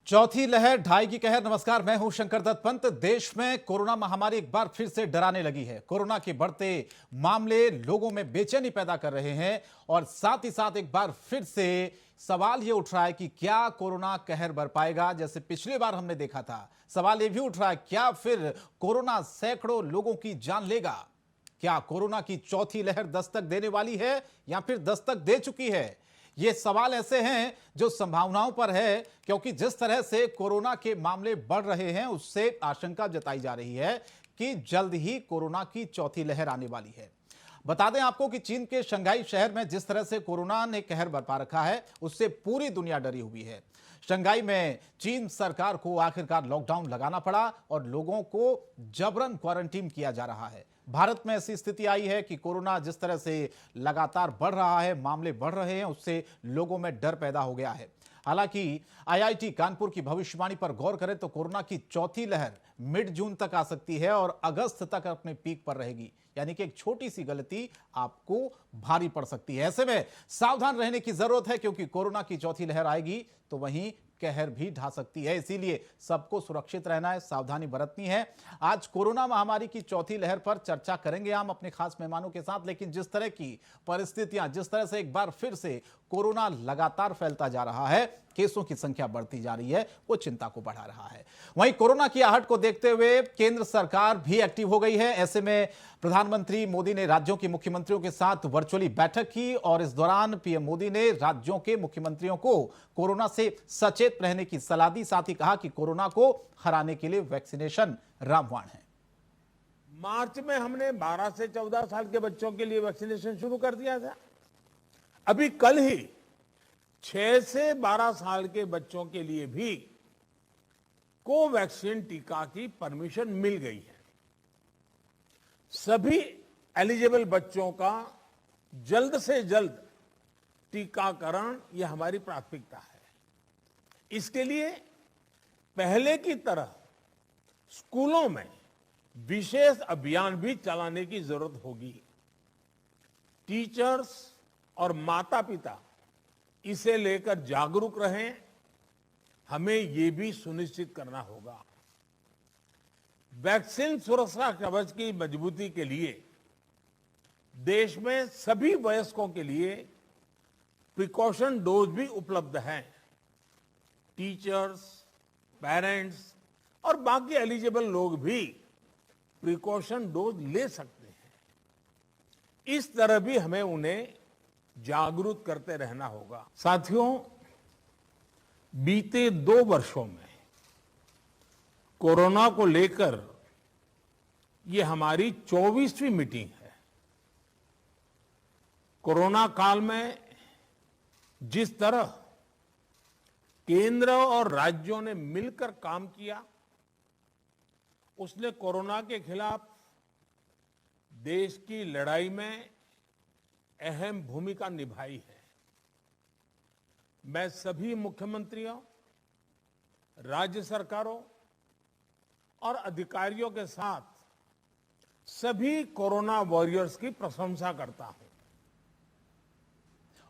चौथी लहर ढाई की कहर। नमस्कार, मैं हूं शंकर दत्त पंत। देश में कोरोना महामारी एक बार फिर से डराने लगी है। कोरोना के बढ़ते मामले लोगों में बेचैनी पैदा कर रहे हैं और साथ ही साथ एक बार फिर से सवाल यह उठ रहा है कि क्या कोरोना कहर बर पाएगा जैसे पिछली बार हमने देखा था। सवाल यह भी उठ रहा है, क्या फिर कोरोना सैकड़ों लोगों की जान लेगा? क्या कोरोना की चौथी लहर दस्तक देने वाली है या फिर दस्तक दे चुकी है? ये सवाल ऐसे हैं जो संभावनाओं पर है, क्योंकि जिस तरह से कोरोना के मामले बढ़ रहे हैं उससे आशंका जताई जा रही है कि जल्द ही कोरोना की चौथी लहर आने वाली है। बता दें आपको कि चीन के शंघाई शहर में जिस तरह से कोरोना ने कहर बरपा रखा है उससे पूरी दुनिया डरी हुई है। शंघाई में चीन सरकार को आखिरकार लॉकडाउन लगाना पड़ा और लोगों को जबरन क्वारंटीन किया जा रहा है। भारत में ऐसी स्थिति आई है कि कोरोना जिस तरह से लगातार बढ़ रहा है, मामले बढ़ रहे हैं, उससे लोगों में डर पैदा हो गया है। हालांकि आईआईटी कानपुर की भविष्यवाणी पर गौर करें तो कोरोना की चौथी लहर मिड जून तक आ सकती है और अगस्त तक अपने पीक पर रहेगी। यानी कि एक छोटी सी गलती आपको भारी पड़ सकती है। ऐसे में सावधान रहने की जरूरत है, क्योंकि कोरोना की चौथी लहर आएगी तो वहीं कहर भी ढा सकती है। इसीलिए सबको सुरक्षित रहना है, सावधानी बरतनी है। आज कोरोना महामारी की चौथी लहर पर चर्चा करेंगे हम अपने खास मेहमानों के साथ। लेकिन जिस तरह की परिस्थितियां, जिस तरह से एक बार फिर से कोरोना लगातार फैलता जा रहा है, केसों की संख्या बढ़ती जा रही है, वो चिंता को बढ़ा रहा है। वहीं कोरोना की आहट को देखते हुए केंद्र सरकार भी एक्टिव हो गई है। ऐसे में प्रधानमंत्री मोदी ने राज्यों के मुख्यमंत्रियों के साथ वर्चुअली बैठक की और इस दौरान पीएम मोदी ने राज्यों के मुख्यमंत्रियों को कोरोना से सचेत रहने की सलाह दी। साथ ही कहा कि कोरोना को हराने के लिए वैक्सीनेशन रामबाण है। मार्च में हमने 12 से 14 साल के बच्चों के लिए वैक्सीनेशन शुरू कर दिया था। अभी कल ही 6 से 12 साल के बच्चों के लिए भी कोवैक्सीन टीका की परमिशन मिल गई है। सभी एलिजिबल बच्चों का जल्द से जल्द टीकाकरण यह हमारी प्राथमिकता है। इसके लिए पहले की तरह स्कूलों में विशेष अभियान भी चलाने की जरूरत होगी। टीचर्स और माता पिता इसे लेकर जागरूक रहें। हमें यह भी सुनिश्चित करना होगा। वैक्सीन सुरक्षा कवच की मजबूती के लिए देश में सभी वयस्कों के लिए प्रिकॉशन डोज भी उपलब्ध हैं। टीचर्स, पेरेंट्स और बाकी एलिजिबल लोग भी प्रिकॉशन डोज ले सकते हैं। इस तरह भी हमें उन्हें जागरूक करते रहना होगा। साथियों, बीते 2 वर्षों में कोरोना को लेकर ये हमारी 24वीं मीटिंग है। कोरोना काल में जिस तरह केंद्र और राज्यों ने मिलकर काम किया, उसने कोरोना के खिलाफ देश की लड़ाई में अहम भूमिका निभाई है। मैं सभी मुख्यमंत्रियों, राज्य सरकारों और अधिकारियों के साथ सभी कोरोना वॉरियर्स की प्रशंसा करता हूं।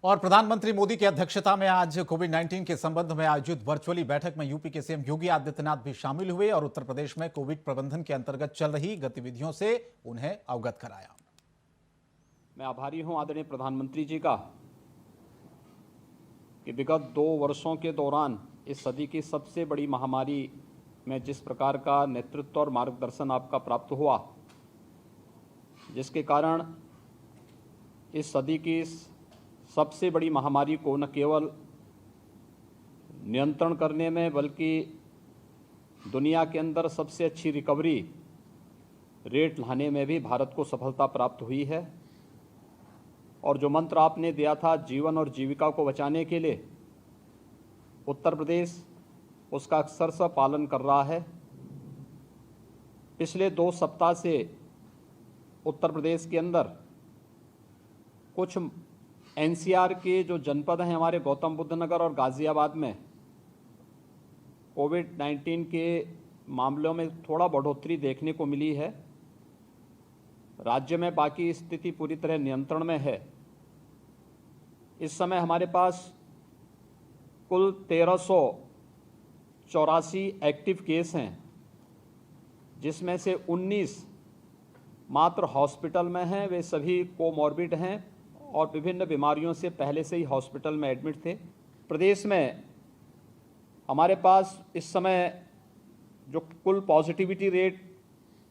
और प्रधानमंत्री मोदी की अध्यक्षता में आज कोविड-19 के संबंध में आयोजित वर्चुअली बैठक में यूपी के सीएम योगी आदित्यनाथ भी शामिल हुए और उत्तर प्रदेश में कोविड प्रबंधन के अंतर्गत चल रही गतिविधियों से उन्हें अवगत कराया। मैं आभारी हूं आदरणीय प्रधानमंत्री जी का कि विगत 2 वर्षों के दौरान इस सदी की सबसे बड़ी महामारी में जिस प्रकार का नेतृत्व और मार्गदर्शन आपका प्राप्त हुआ, जिसके कारण इस सदी की सबसे बड़ी महामारी को न केवल नियंत्रण करने में बल्कि दुनिया के अंदर सबसे अच्छी रिकवरी रेट लाने में भी भारत को सफलता प्राप्त हुई है। और जो मंत्र आपने दिया था जीवन और जीविका को बचाने के लिए, उत्तर प्रदेश उसका अक्षरशः पालन कर रहा है। पिछले 2 सप्ताह से उत्तर प्रदेश के अंदर कुछ एनसीआर के जो जनपद हैं हमारे गौतम बुद्ध नगर और गाजियाबाद में कोविड-19 के मामलों में थोड़ा बढ़ोतरी देखने को मिली है। राज्य में बाकी स्थिति पूरी तरह नियंत्रण में है। इस समय हमारे पास कुल 84 एक्टिव केस हैं, जिसमें से 19 मात्र हॉस्पिटल में हैं। वे सभी कोमॉर्बिड हैं और विभिन्न बीमारियों से पहले से ही हॉस्पिटल में एडमिट थे। प्रदेश में हमारे पास इस समय जो कुल पॉजिटिविटी रेट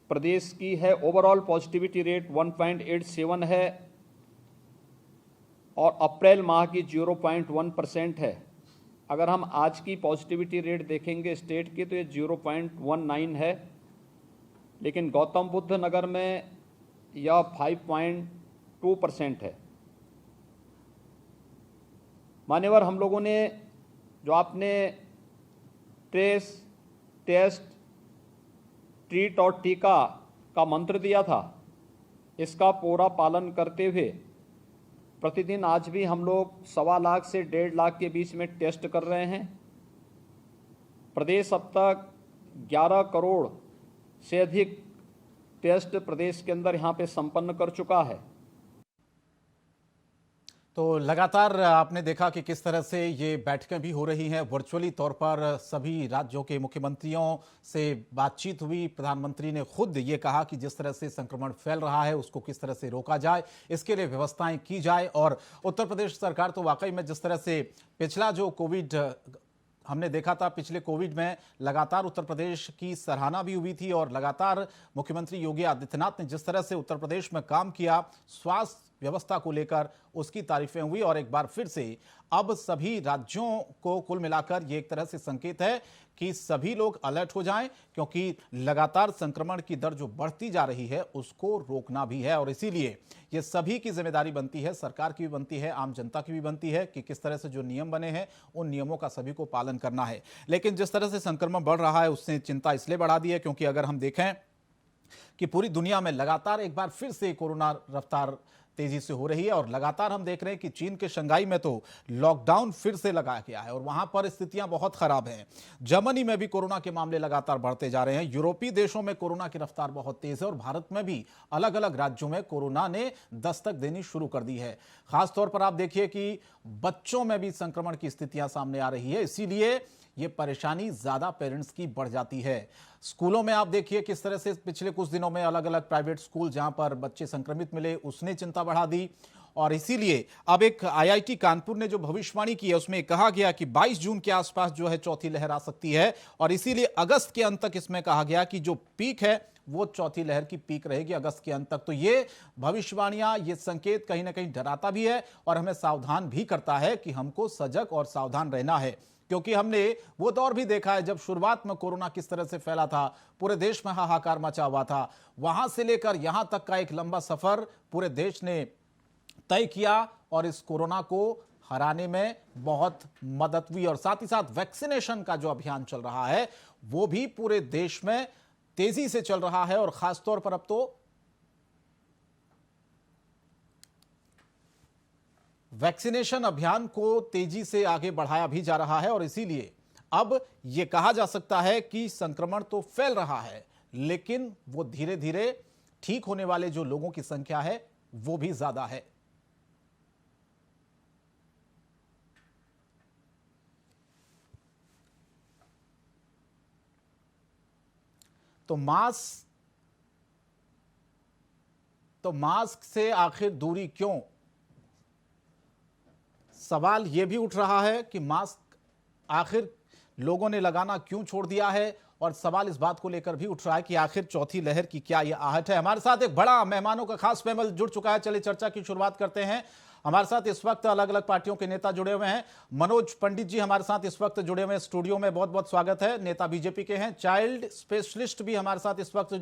प्रदेश की है, ओवरऑल पॉजिटिविटी रेट 1.87 है और अप्रैल माह की 0.1% है। अगर हम आज की पॉजिटिविटी रेट देखेंगे स्टेट की तो ये 0.19 है, लेकिन गौतम बुद्ध नगर में यह 5.2% है। मान्यवर, हम लोगों ने जो आपने ट्रेस, टेस्ट, ट्रीट और टीका का मंत्र दिया था, इसका पूरा पालन करते हुए प्रतिदिन आज भी हम लोग 1.25 लाख से 1.5 लाख के बीच में टेस्ट कर रहे हैं। प्रदेश अब तक 11 करोड़ से अधिक टेस्ट प्रदेश के अंदर यहाँ पे संपन्न कर चुका है। तो लगातार आपने देखा कि किस तरह से ये बैठकें भी हो रही हैं, वर्चुअली तौर पर सभी राज्यों के मुख्यमंत्रियों से बातचीत हुई। प्रधानमंत्री ने खुद ये कहा कि जिस तरह से संक्रमण फैल रहा है उसको किस तरह से रोका जाए, इसके लिए व्यवस्थाएं की जाए। और उत्तर प्रदेश सरकार तो वाकई में जिस तरह से पिछला जो कोविड हमने देखा था, पिछले कोविड में लगातार उत्तर प्रदेश की सराहना भी हुई थी और लगातार मुख्यमंत्री योगी आदित्यनाथ ने जिस तरह से उत्तर प्रदेश में काम किया स्वास्थ्य व्यवस्था को लेकर, उसकी तारीफें हुई। और एक बार फिर से अब सभी राज्यों को कुल मिलाकर ये एक तरह से संकेत है कि सभी लोग अलर्ट हो जाएं, क्योंकि लगातार संक्रमण की दर जो बढ़ती जा रही है उसको रोकना भी है। और इसीलिए ये सभी की जिम्मेदारी बनती है, सरकार की भी बनती है, आम जनता की भी बनती है कि किस तरह से जो नियम बने हैं उन नियमों का सभी को पालन करना है। लेकिन जिस तरह से संक्रमण बढ़ रहा है उसने चिंता इसलिए बढ़ा दी है क्योंकि अगर हम देखें कि पूरी दुनिया में लगातार एक बार फिर से कोरोना रफ्तार तेजी से हो रही है और लगातार हम देख रहे हैं कि चीन के शंघाई में तो लॉकडाउन फिर से लगाया गया है और वहां पर स्थितियां बहुत खराब हैं। जर्मनी में भी कोरोना के मामले लगातार बढ़ते जा रहे हैं। यूरोपीय देशों में कोरोना की रफ्तार बहुत तेज है और भारत में भी अलग अलग राज्यों में कोरोना ने दस्तक देनी शुरू कर दी है। खासतौर पर आप देखिए कि बच्चों में भी संक्रमण की स्थितियां सामने आ रही है, इसीलिए ये परेशानी ज्यादा पेरेंट्स की बढ़ जाती है। स्कूलों में आप देखिए किस तरह से पिछले कुछ दिनों में अलग अलग प्राइवेट स्कूल जहां पर बच्चे संक्रमित मिले उसने चिंता बढ़ा दी। और इसीलिए अब एक आईआईटी कानपुर ने जो भविष्यवाणी की है उसमें कहा गया कि 22 जून के आसपास जो है चौथी लहर आ सकती है और इसीलिए अगस्त के अंत तक इसमें कहा गया कि जो पीक है वो चौथी लहर की पीक रहेगी अगस्त के अंत तक। तो ये भविष्यवाणियां, ये संकेत कहीं ना कहीं डराता भी है और हमें सावधान भी करता है कि हमको सजग और सावधान रहना है, क्योंकि हमने वो दौर भी देखा है जब शुरुआत में कोरोना किस तरह से फैला था, पूरे देश में हाहाकार मचा हुआ था। वहां से लेकर यहां तक का एक लंबा सफर पूरे देश ने तय किया और इस कोरोना को हराने में बहुत मदद हुई। और साथ ही साथ वैक्सीनेशन का जो अभियान चल रहा है वो भी पूरे देश में तेजी से चल रहा है और खासतौर पर अब तो वैक्सीनेशन अभियान को तेजी से आगे बढ़ाया भी जा रहा है। और इसीलिए अब यह कहा जा सकता है कि संक्रमण तो फैल रहा है लेकिन वो धीरे धीरे ठीक होने वाले जो लोगों की संख्या है वो भी ज्यादा है। तो मास्क से आखिर दूरी क्यों? सवाल यह भी उठ रहा है कि मास्क आखिर लोगों ने लगाना क्यों छोड़ दिया है और सवाल इस बात को लेकर भी उठ रहा है कि आखिर चौथी लहर की क्या यह आहट है। हमारे साथ एक बड़ा मेहमानों का खास पैनल जुड़ चुका है। चलिए चर्चा की शुरुआत करते हैं। हमारे साथ इस वक्त अलग अलग पार्टियों के नेता जुड़े हुए हैं। मनोज पंडित जी हमारे साथ इस वक्त जुड़े हुए हैं स्टूडियो में, बहुत बहुत स्वागत है। नेता बीजेपी के हैं। चाइल्ड स्पेशलिस्ट भी हमारे साथ इस वक्त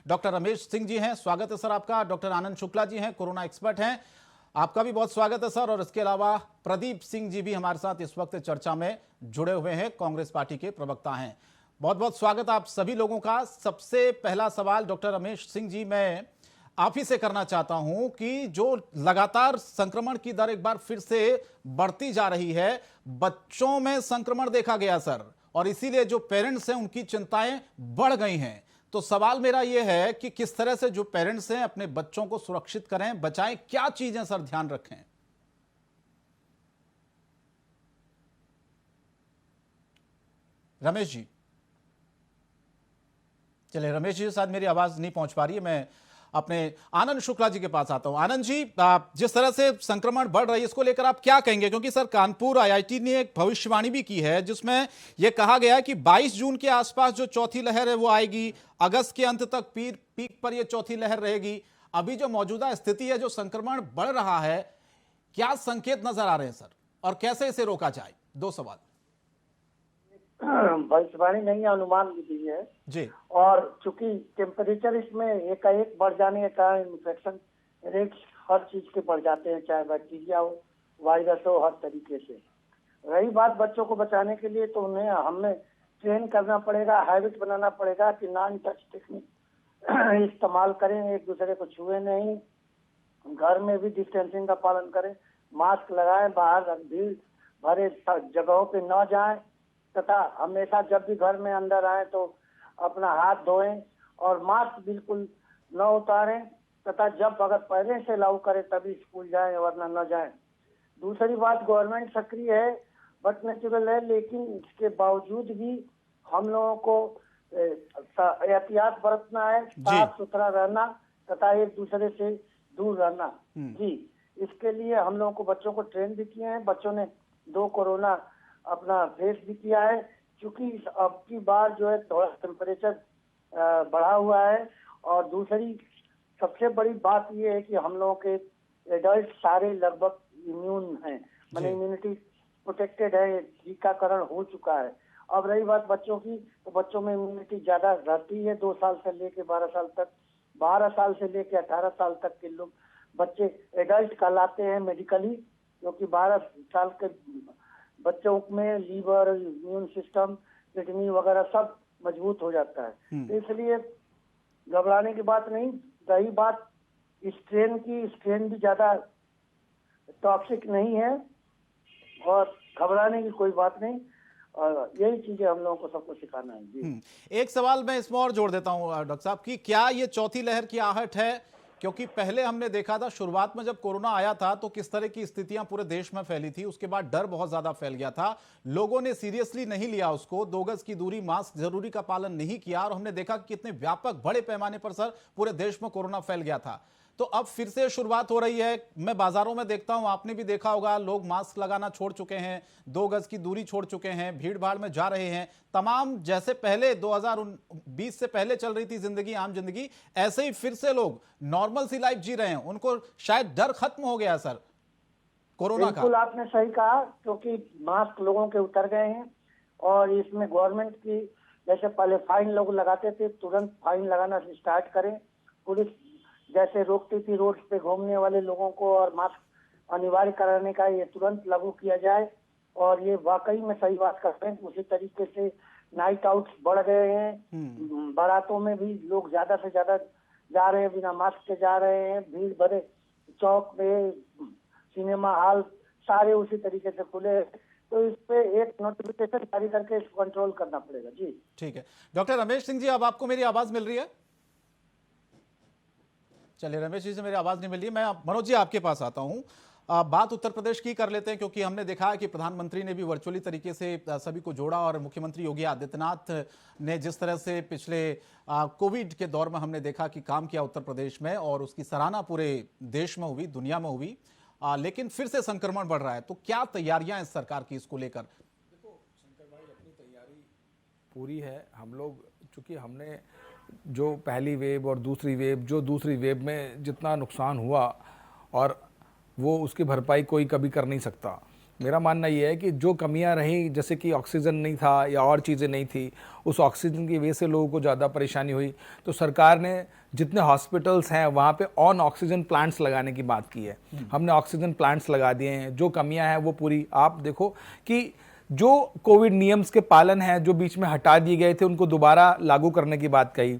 डॉक्टर रमेश सिंह जी हैं, स्वागत है सर आपका। डॉक्टर आनंद शुक्ला जी हैं, कोरोना एक्सपर्ट हैं, आपका भी बहुत स्वागत है सर। और इसके अलावा प्रदीप सिंह जी भी हमारे साथ इस वक्त चर्चा में जुड़े हुए हैं, कांग्रेस पार्टी के प्रवक्ता हैं। बहुत बहुत स्वागत आप सभी लोगों का। सबसे पहला सवाल डॉक्टर रमेश सिंह जी मैं आप ही से करना चाहता हूं कि जो लगातार संक्रमण की दर एक बार फिर से बढ़ती जा रही है, बच्चों में संक्रमण देखा गया सर, और इसीलिए जो पेरेंट्स हैं उनकी चिंताएं बढ़ गई हैं। तो सवाल मेरा यह है कि किस तरह से जो पेरेंट्स हैं अपने बच्चों को सुरक्षित करें, बचाएं, क्या चीजें सर ध्यान रखें? रमेश जी, चलिए रमेश जी के साथ मेरी आवाज नहीं पहुंच पा रही है। मैं अपने आनंद शुक्ला जी के पास आता हूं। आनंद जी, जिस तरह से संक्रमण बढ़ रही है इसको लेकर आप क्या कहेंगे? क्योंकि सर कानपुर आईआईटी ने एक भविष्यवाणी भी की है जिसमें यह कहा गया है कि 22 जून के आसपास जो चौथी लहर है वो आएगी, अगस्त के अंत तक पीक पर यह चौथी लहर रहेगी। अभी जो मौजूदा स्थिति है, जो संक्रमण बढ़ रहा है, क्या संकेत नजर आ रहे हैं सर, और कैसे इसे रोका जाए? दो सवाल। भविष्यवाणी नहीं, अनुमान भी दी है जी। और चूंकि टेम्परेचर इसमें एकाएक बढ़ जाने के कारण इन्फेक्शन रेट्स हर चीज के बढ़ जाते हैं, चाहे बैक्टीरिया हो, वायरस हो, हर तरीके से। रही बात बच्चों को बचाने के लिए, तो उन्हें हमें ट्रेन करना पड़ेगा, हैबिट बनाना पड़ेगा कि नॉन टच टेक्निक इस्तेमाल करें, एक दूसरे को छुए नहीं, घर में भी डिस्टेंसिंग का पालन करें, मास्क लगाएं, बाहर भीड़ भरे जगहों पे न जाएं, तथा हमेशा जब भी घर में अंदर आए तो अपना हाथ धोएं और मास्क बिल्कुल न उतारें, तथा जब अगर पहले से लागू करें तभी स्कूल जाएं, वरना न जाएं। दूसरी बात, गवर्नमेंट सक्रिय है, बट नेचुरल है, लेकिन इसके बावजूद भी हम लोगों को एहतियात बरतना है, साफ सुथरा रहना तथा एक दूसरे से दूर रहना। जी, इसके लिए हम लोगों को बच्चों को ट्रेन भी किए हैं, बच्चों ने 2 कोरोना अपना फेस भी किया है। क्योंकि अब की बार जो है थोड़ा टेम्परेचर बढ़ा हुआ है, और दूसरी सबसे बड़ी बात ये है कि हम लोगों के एडल्ट सारे लगभग इम्यून हैं, माने इम्यूनिटी प्रोटेक्टेड है, टीकाकरण हो चुका है। अब रही बात बच्चों की, तो बच्चों में इम्यूनिटी ज्यादा रहती है, 2 साल से लेके 12 साल तक, 12 साल से लेके 18 साल तक के लोग बच्चे एडल्ट कहलाते हैं मेडिकली, क्योंकि 12 साल के बच्चों में लीवर, इम्यून सिस्टम, किडनी वगैरह सब मजबूत हो जाता है। तो इसलिए घबराने की बात नहीं। रही बात स्ट्रेन की, स्ट्रेन भी ज्यादा टॉक्सिक नहीं है और घबराने की कोई बात नहीं। और यही चीजें हम लोगों को सबको सिखाना है। जी, एक सवाल मैं इसमें और जोड़ देता हूं डॉक्टर साहब कि क्या ये चौथी लहर की आहट है? क्योंकि पहले हमने देखा था शुरुआत में जब कोरोना आया था तो किस तरह की स्थितियां पूरे देश में फैली थी, उसके बाद डर बहुत ज्यादा फैल गया था, लोगों ने सीरियसली नहीं लिया उसको, 2 गज की दूरी, मास्क जरूरी का पालन नहीं किया, और हमने देखा कि कितने व्यापक बड़े पैमाने पर सर पूरे देश में कोरोना फैल गया था। तो अब फिर से शुरुआत हो रही है। मैं बाजारों में देखता हूं, आपने भी देखा होगा, लोग मास्क लगाना छोड़ चुके हैं, 2 गज की दूरी छोड़ चुके हैं, भीड़ भाड़ में जा रहे हैं, तमाम जैसे पहले 2020 से पहले चल रही थी जिंदगी, आम जिंदगी, ऐसे ही फिर से लोग नॉर्मल सी लाइफ जी रहे हैं। उनको शायद डर खत्म हो गया सर कोरोना का। बिल्कुल आपने सही कहा, क्योंकि मास्क लोगों के उतर गए हैं, और इसमें गवर्नमेंट की, जैसे पहले फाइन लोग लगाते थे, तुरंत फाइन लगाना स्टार्ट करें। पुलिस जैसे रोकती थी रोड पे घूमने वाले लोगों को, और मास्क अनिवार्य कराने का, ये तुरंत लागू किया जाए। और ये वाकई में सही बात करते हैं। उसी तरीके से नाइट आउट्स बढ़ गए हैं, बारातों में भी लोग ज्यादा से ज्यादा जा रहे हैं, बिना मास्क के जा रहे हैं, भीड़ भरे चौक पे, सिनेमा हॉल सारे उसी तरीके से खुले। तो इस पे एक नोटिफिकेशन जारी करके इसको कंट्रोल करना पड़ेगा। जी ठीक है। डॉक्टर रमेश सिंह जी, अब आपको मेरी आवाज मिल रही है? चलिए, रमेश जी से मेरी आवाज नहीं मिल रही। मैं मनोज जी आपके पास आता हूं। बात उत्तर प्रदेश की कर लेते हैं, क्योंकि हमने देखा है कि प्रधानमंत्री ने भी वर्चुअली तरीके से सभी को जोड़ा, और मुख्यमंत्री योगी आदित्यनाथ ने जिस तरह से पिछले कोविड के दौर में हमने देखा कि काम किया उत्तर प्रदेश में, और उसकी सराहना पूरे देश में हुई, दुनिया में हुई। लेकिन फिर से संक्रमण बढ़ रहा है, तो क्या तैयारियां हैं सरकार की इसको लेकर? देखो शंकर भाई, अपनी तैयारी पूरी है। हम लोग चूंकि हमने जो पहली वेव और दूसरी वेव, जो दूसरी वेव में जितना नुकसान हुआ, और वो उसकी भरपाई कोई कभी कर नहीं सकता। मेरा मानना ये है कि जो कमियां रहीं, जैसे कि ऑक्सीजन नहीं था या और चीज़ें नहीं थी, उस ऑक्सीजन की वजह से लोगों को ज़्यादा परेशानी हुई, तो सरकार ने जितने हॉस्पिटल्स हैं वहाँ पे ऑन ऑक्सीजन प्लांट्स लगाने की बात की है। हमने ऑक्सीजन प्लांट्स लगा दिए हैं। जो कमियां हैं वो पूरी, आप देखो कि जो कोविड नियम्स के पालन है, जो बीच में हटा दिए गए थे, उनको दोबारा लागू करने की बात कही।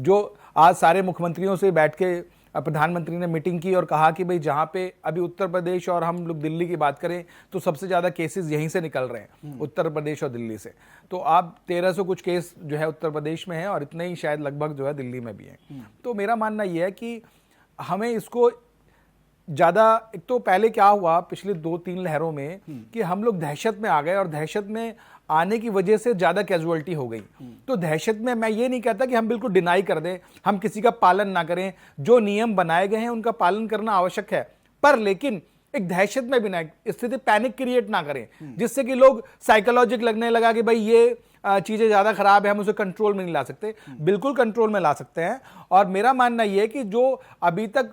जो आज सारे मुख्यमंत्रियों से बैठ के प्रधानमंत्री ने मीटिंग की और कहा कि भाई जहाँ पे अभी उत्तर प्रदेश और हम लोग दिल्ली की बात करें तो सबसे ज़्यादा केसेस यहीं से निकल रहे हैं, उत्तर प्रदेश और दिल्ली से। तो आप 1300 कुछ केस जो है उत्तर प्रदेश में है, और इतने ही शायद लगभग जो है दिल्ली में भी है। तो मेरा मानना यह है कि हमें इसको ज़्यादा, एक तो पहले क्या हुआ पिछले 2-3 लहरों में कि हम लोग दहशत में आ गए, और दहशत में आने की वजह से ज़्यादा कैजुअलिटी हो गई। तो दहशत में मैं ये नहीं कहता कि हम बिल्कुल डिनाई कर दें, हम किसी का पालन ना करें, जो नियम बनाए गए हैं उनका पालन करना आवश्यक है, पर लेकिन एक दहशत में भी ना स्थिति पैनिक क्रिएट ना करें जिससे कि लोग साइकोलॉजिक लगने लगा कि भाई ये चीज़ें ज़्यादा खराब है, हम उसे कंट्रोल में नहीं ला सकते। बिल्कुल कंट्रोल में ला सकते हैं। और मेरा मानना यह है कि जो अभी तक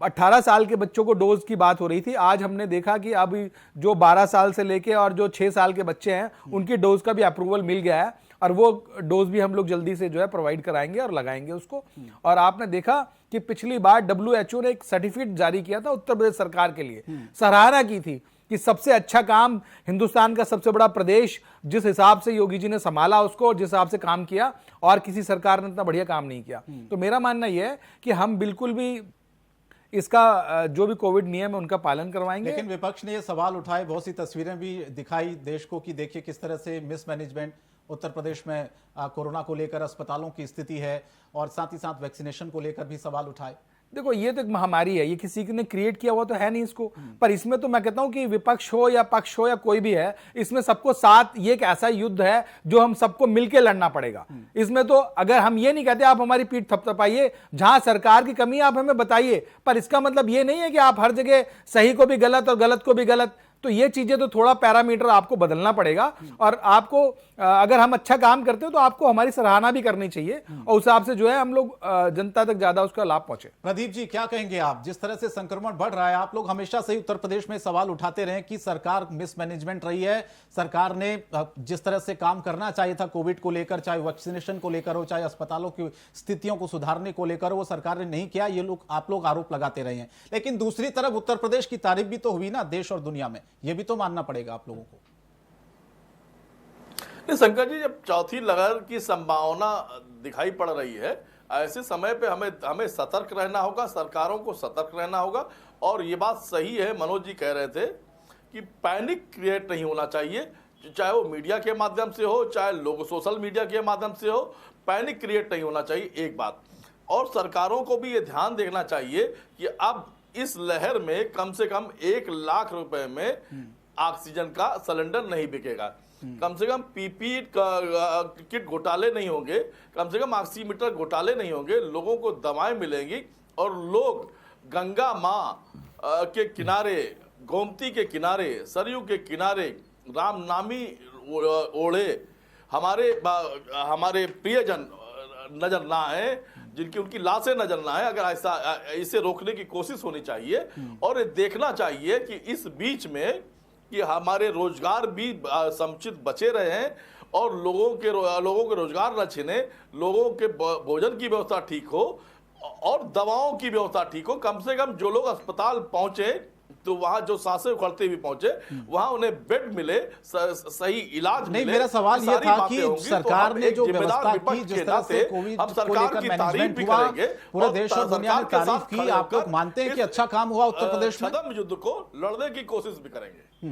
18 साल के बच्चों को डोज की बात हो रही थी, आज हमने देखा कि अभी जो 12 साल से लेके और जो 6 साल के बच्चे हैं उनकी डोज का भी अप्रूवल मिल गया है और वो डोज भी हम लोग जल्दी से जो है प्रोवाइड कराएंगे और लगाएंगे उसको। और आपने देखा कि पिछली बार WHO ने एक सर्टिफिकेट जारी किया था उत्तर प्रदेश सरकार के लिए, सराहना की थी कि सबसे अच्छा काम, हिंदुस्तान का सबसे बड़ा प्रदेश जिस हिसाब से योगी जी ने संभाला उसको, जिस हिसाब से काम किया, और किसी सरकार ने इतना बढ़िया काम नहीं किया। तो मेरा मानना यह है कि हम बिल्कुल भी इसका जो भी कोविड नियम है उनका पालन करवाएंगे। लेकिन विपक्ष ने ये सवाल उठाए, बहुत सी तस्वीरें भी दिखाई देश को कि देखिए किस तरह से मिसमैनेजमेंट उत्तर प्रदेश में कोरोना को लेकर अस्पतालों की स्थिति है, और साथ ही साथ वैक्सीनेशन को लेकर भी सवाल उठाए। देखो ये तो एक महामारी है, ये किसी ने क्रिएट किया हुआ तो है नहीं इसको, पर इसमें तो मैं कहता हूं कि विपक्ष हो या पक्ष हो या कोई भी है, इसमें सबको साथ, ये एक ऐसा युद्ध है जो हम सबको मिलकर लड़ना पड़ेगा। इसमें तो अगर हम ये नहीं कहते आप हमारी पीठ थपथपाइए, जहां सरकार की कमी आप हमें बताइए, पर इसका मतलब ये नहीं है कि आप हर जगह सही को भी गलत और गलत को भी गलत। तो ये चीजें तो थोड़ा पैरामीटर आपको बदलना पड़ेगा, और आपको अगर हम अच्छा काम करते हो तो आपको हमारी सराहना भी करनी चाहिए, और उस हिसाब से जो है हम लोग जनता तक ज्यादा उसका लाभ पहुंचे। प्रदीप जी क्या कहेंगे आप, जिस तरह से संक्रमण बढ़ रहा है, आप लोग हमेशा से ही उत्तर प्रदेश में सवाल उठाते रहे कि सरकार मिसमैनेजमेंट रही है, सरकार ने जिस तरह से काम करना चाहिए था कोविड को लेकर, चाहे वैक्सीनेशन को लेकर हो, चाहे अस्पतालों की स्थितियों को सुधारने को लेकर, वो सरकार ने नहीं किया, ये लोग आप लोग आरोप लगाते रहे हैं। लेकिन दूसरी तरफ उत्तर प्रदेश की तारीफ भी तो हुई ना देश और दुनिया में, ये भी तो मानना पड़ेगा आप लोगों को। नहीं शंकर जी, जब चौथी लहर की संभावना दिखाई पड़ रही है, ऐसे समय पे हमें सतर्क रहना होगा, सरकारों को सतर्क रहना होगा। और ये बात सही है, मनोज जी कह रहे थे कि पैनिक क्रिएट नहीं होना चाहिए, चाहे वो मीडिया के माध्यम से हो, चाहे लोग सोशल मीडिया के माध्यम से हो, पैनिक क्रिएट नहीं होना चाहिए, एक बात। और सरकारों को भी ये ध्यान देखना चाहिए कि अब इस लहर में कम से कम 1 लाख रुपए में ऑक्सीजन का सिलेंडर नहीं बिकेगा, कम से कम पीपीई किट घोटाले नहीं होंगे, कम से कम ऑक्सीमीटर घोटाले नहीं होंगे, लोगों को दवाएं मिलेंगी, और लोग गंगा माँ के किनारे, गोमती के किनारे, सरयू के किनारे राम नामी ओढ़े हमारे प्रियजन नजर ना आए, जिनकी उनकी लाशें नजर ना आए। अगर ऐसा इसे रोकने की कोशिश होनी चाहिए, और ये देखना चाहिए कि इस बीच में कि हमारे रोजगार भी समुचित बचे रहे हैं, और लोगों के रोजगार न छिने, लोगों के भोजन की व्यवस्था ठीक हो और दवाओं की व्यवस्था ठीक हो। कम से कम जो लोग अस्पताल पहुंचे तो वहां जो सांसें उखड़ते हुए पहुंचे, वहां उन्हें बेड मिले, सही इलाज नहीं, मिले। मेरा सवाल ये था कि सरकार ने जो व्यवस्था की, जिस तरह से कोविड हम को सरकार लेकर की तारीफ मैनेजमेंट भी हुआ, करेंगे, पूरे देश और दुनिया ने तारीफ की, आप लोग मानते हैं कि अच्छा काम हुआ उत्तर प्रदेश में? छद्म युद्ध को लड़ने की कोशिश भी करेंगे।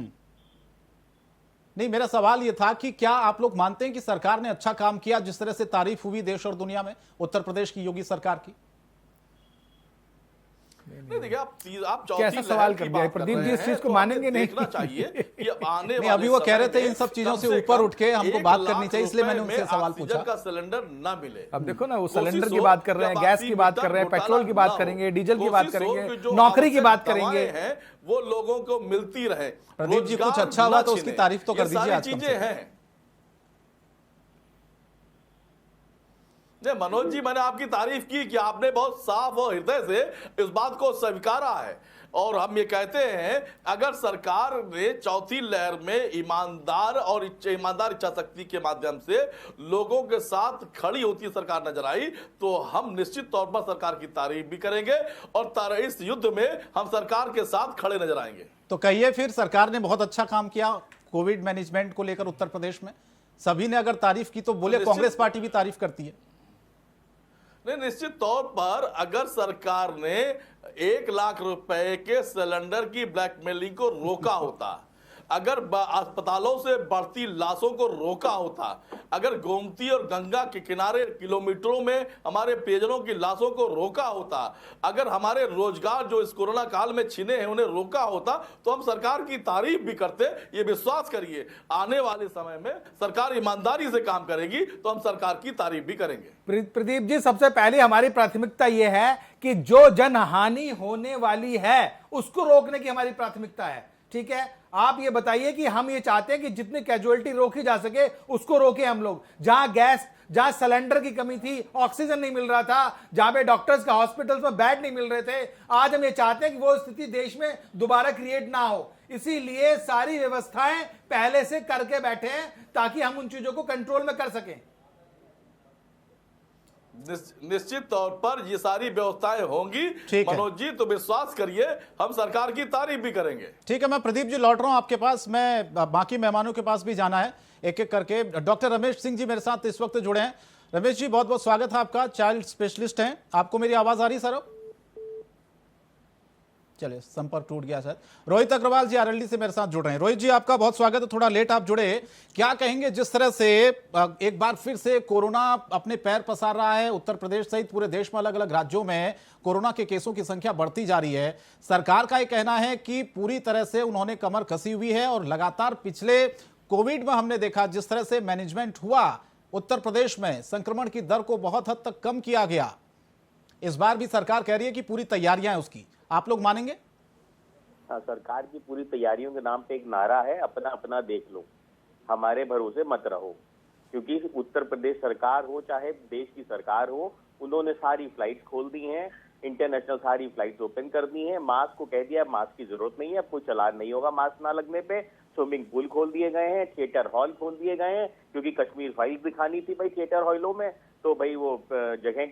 नहीं, मेरा सवाल यह था कि क्या आप लोग मानते हैं कि सरकार ने अच्छा काम किया, जिस तरह से तारीफ हुई देश और दुनिया में उत्तर प्रदेश की योगी सरकार की? नहीं देखिए, आप कैसा सवाल कर दिया प्रदीप जी, इस चीज को मानेंगे नहीं? देखना चाहिए कि आने नहीं, अभी वो कह रहे थे इन सब चीजों से ऊपर उठ के हमको बात करनी चाहिए, इसलिए मैंने उनसे सवाल पूछा। का सिलेंडर ना मिले। अब देखो ना, वो सिलेंडर की बात कर रहे हैं, गैस की बात कर रहे हैं, पेट्रोल की बात करेंगे, डीजल की बात करेंगे, नौकरी की बात करेंगे, वो लोगों को मिलती रहे। प्रदीप जी कुछ अच्छा हुआ तो उसकी तारीफ तो कर दीजिए। आज चीजें हैं मनोज जी, मैंने आपकी तारीफ की कि आपने बहुत साफ और हृदय से इस बात को स्वीकारा है, और हम ये कहते हैं अगर सरकार ने चौथी लहर में ईमानदार इच्छा शक्ति के माध्यम से लोगों के साथ खड़ी होती सरकार नजर आई, तो हम निश्चित तौर पर सरकार की तारीफ भी करेंगे, और इस युद्ध में हम सरकार के साथ खड़े नजर आएंगे। तो कहिए फिर, सरकार ने बहुत अच्छा काम किया कोविड मैनेजमेंट को लेकर उत्तर प्रदेश में, सभी ने अगर तारीफ की तो बोले कांग्रेस पार्टी भी तारीफ करती है। नहीं, निश्चित तौर पर अगर सरकार ने 1 लाख रुपए के सिलेंडर की ब्लैकमेलिंग को रोका होता, अगर अस्पतालों से बढ़ती लाशों को रोका होता, अगर गोमती और गंगा के किनारे किलोमीटरों में हमारे पेयजलों की लाशों को रोका होता, अगर हमारे रोजगार जो इस कोरोना काल में छिने हैं उन्हें रोका होता, तो हम सरकार की तारीफ भी करते। ये विश्वास करिए, आने वाले समय में सरकार ईमानदारी से काम करेगी तो हम सरकार की तारीफ भी करेंगे। प्रदीप जी, सबसे पहले हमारी प्राथमिकता यह है कि जो जनहानि होने वाली है उसको रोकने की हमारी प्राथमिकता है। ठीक है, आप ये बताइए कि हम ये चाहते हैं कि जितनी कैजुअलिटी रोकी जा सके उसको रोके हम लोग। जहां गैस, जहां सिलेंडर की कमी थी, ऑक्सीजन नहीं मिल रहा था, जहां पे डॉक्टर्स का हॉस्पिटल्स में बेड नहीं मिल रहे थे, आज हम ये चाहते हैं कि वो स्थिति देश में दोबारा क्रिएट ना हो। इसीलिए सारी व्यवस्थाएं पहले से करके बैठे हैं ताकि हम उन चीजों को कंट्रोल में कर सकें। निश्चित तौर पर ये सारी व्यवस्थाएं होंगी मनोज जी, तो विश्वास करिए हम सरकार की तारीफ भी करेंगे। ठीक है, मैं प्रदीप जी लौट रहा हूं आपके पास। मैं बाकी मेहमानों के पास भी जाना है एक एक करके। डॉक्टर रमेश सिंह जी मेरे साथ इस वक्त जुड़े हैं। रमेश जी, बहुत बहुत स्वागत है आपका। चाइल्ड स्पेशलिस्ट हैं, आपको मेरी आवाज आ रही सर? चलिए, संपर्क टूट गया सर। रोहित अग्रवाल जी आरएलडी से मेरे साथ जुड़ रहे हैं। रोहित जी, आपका बहुत स्वागत है, थोड़ा लेट आप जुड़े। क्या कहेंगे, जिस तरह से एक बार फिर से कोरोना अपने पैर पसार रहा है, उत्तर प्रदेश सहित पूरे देश में अलग अलग राज्यों में कोरोना के केसों की संख्या बढ़ती जा रही है। सरकार का यह कहना है कि पूरी तरह से उन्होंने कमर कसी हुई है और लगातार पिछले कोविड में हमने देखा जिस तरह से मैनेजमेंट हुआ उत्तर प्रदेश में, संक्रमण की दर को बहुत हद तक कम किया गया। इस बार भी सरकार कह रही है कि पूरी तैयारियां हैं उसकी, आप लोग मानेंगे? हाँ, सरकार की पूरी तैयारियों के नाम पे एक नारा है, अपना अपना देख लो, हमारे भरोसे मत रहो। क्योंकि उत्तर प्रदेश सरकार हो चाहे देश की सरकार हो, उन्होंने सारी फ्लाइट्स खोल दी हैं, इंटरनेशनल सारी फ्लाइट्स ओपन कर दी हैं। मास्क को कह दिया मास्क की जरूरत नहीं है, अब कोई चालान नहीं होगा मास्क ना लगने पे। स्विमिंग पूल खोल दिए गए हैं, थिएटर हॉल खोल दिए गए हैं, क्योंकि कश्मीर फाइल्स दिखानी थी भाई थिएटर हॉलों में, तो भाई वो जगह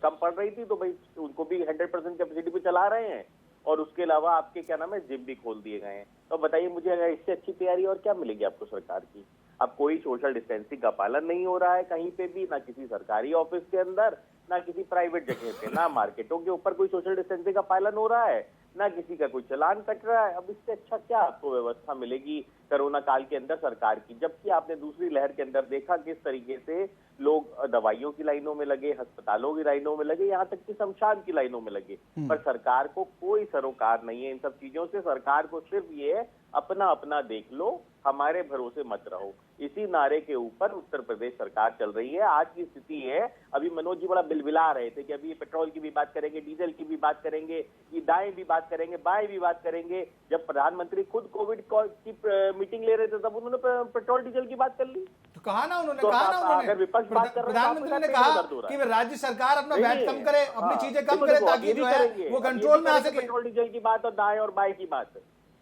कम पड़ रही थी, तो भाई उनको भी 100% कैपेसिटी पे चला रहे हैं। और उसके अलावा आपके क्या नाम है, जिम भी खोल दिए गए हैं। तो बताइए मुझे, अगर इससे अच्छी तैयारी और क्या मिलेगी आपको सरकार की? अब कोई सोशल डिस्टेंसिंग का पालन नहीं हो रहा है कहीं पे भी, ना किसी सरकारी ऑफिस के अंदर, ना किसी प्राइवेट जगह पे, ना मार्केटों के ऊपर कोई सोशल डिस्टेंसिंग का पालन हो रहा है, ना किसी का कोई चालान कट रहा है। अब इससे अच्छा क्या आपको व्यवस्था मिलेगी कोरोना काल के अंदर सरकार की? जबकि आपने दूसरी लहर के अंदर देखा किस तरीके से लोग दवाइयों की लाइनों में लगे, अस्पतालों की लाइनों में लगे, यहाँ तक कि शमशान की लाइनों में लगे। पर सरकार को कोई सरोकार नहीं है इन सब चीजों से। सरकार को सिर्फ ये है, अपना अपना देख लो, हमारे भरोसे मत रहो। इसी नारे के ऊपर उत्तर प्रदेश सरकार चल रही है। आज की स्थिति है, अभी मनोज जी बड़ा बिलबिला रहे थे कि अभी पेट्रोल की भी बात करेंगे, डीजल की भी बात करेंगे, ये दाएं भी बात करेंगे, बाएं भी बात करेंगे। जब प्रधानमंत्री खुद कोविड की मीटिंग ले रहे थे तब उन्होंने पेट्रोल डीजल की बात कर ली। तो कहा ना उन्होंने, तो कहा ना उन्होंने, अगर विपक्ष बात कर रहे हैं, प्रधानमंत्री ने कहा कि राज्य सरकार अपना वैट कम करे, अपनी चीजें कम करे ताकि जो है वो कंट्रोल में आ सके। पेट्रोल डीजल की बात और दाएं और बाएं की बात,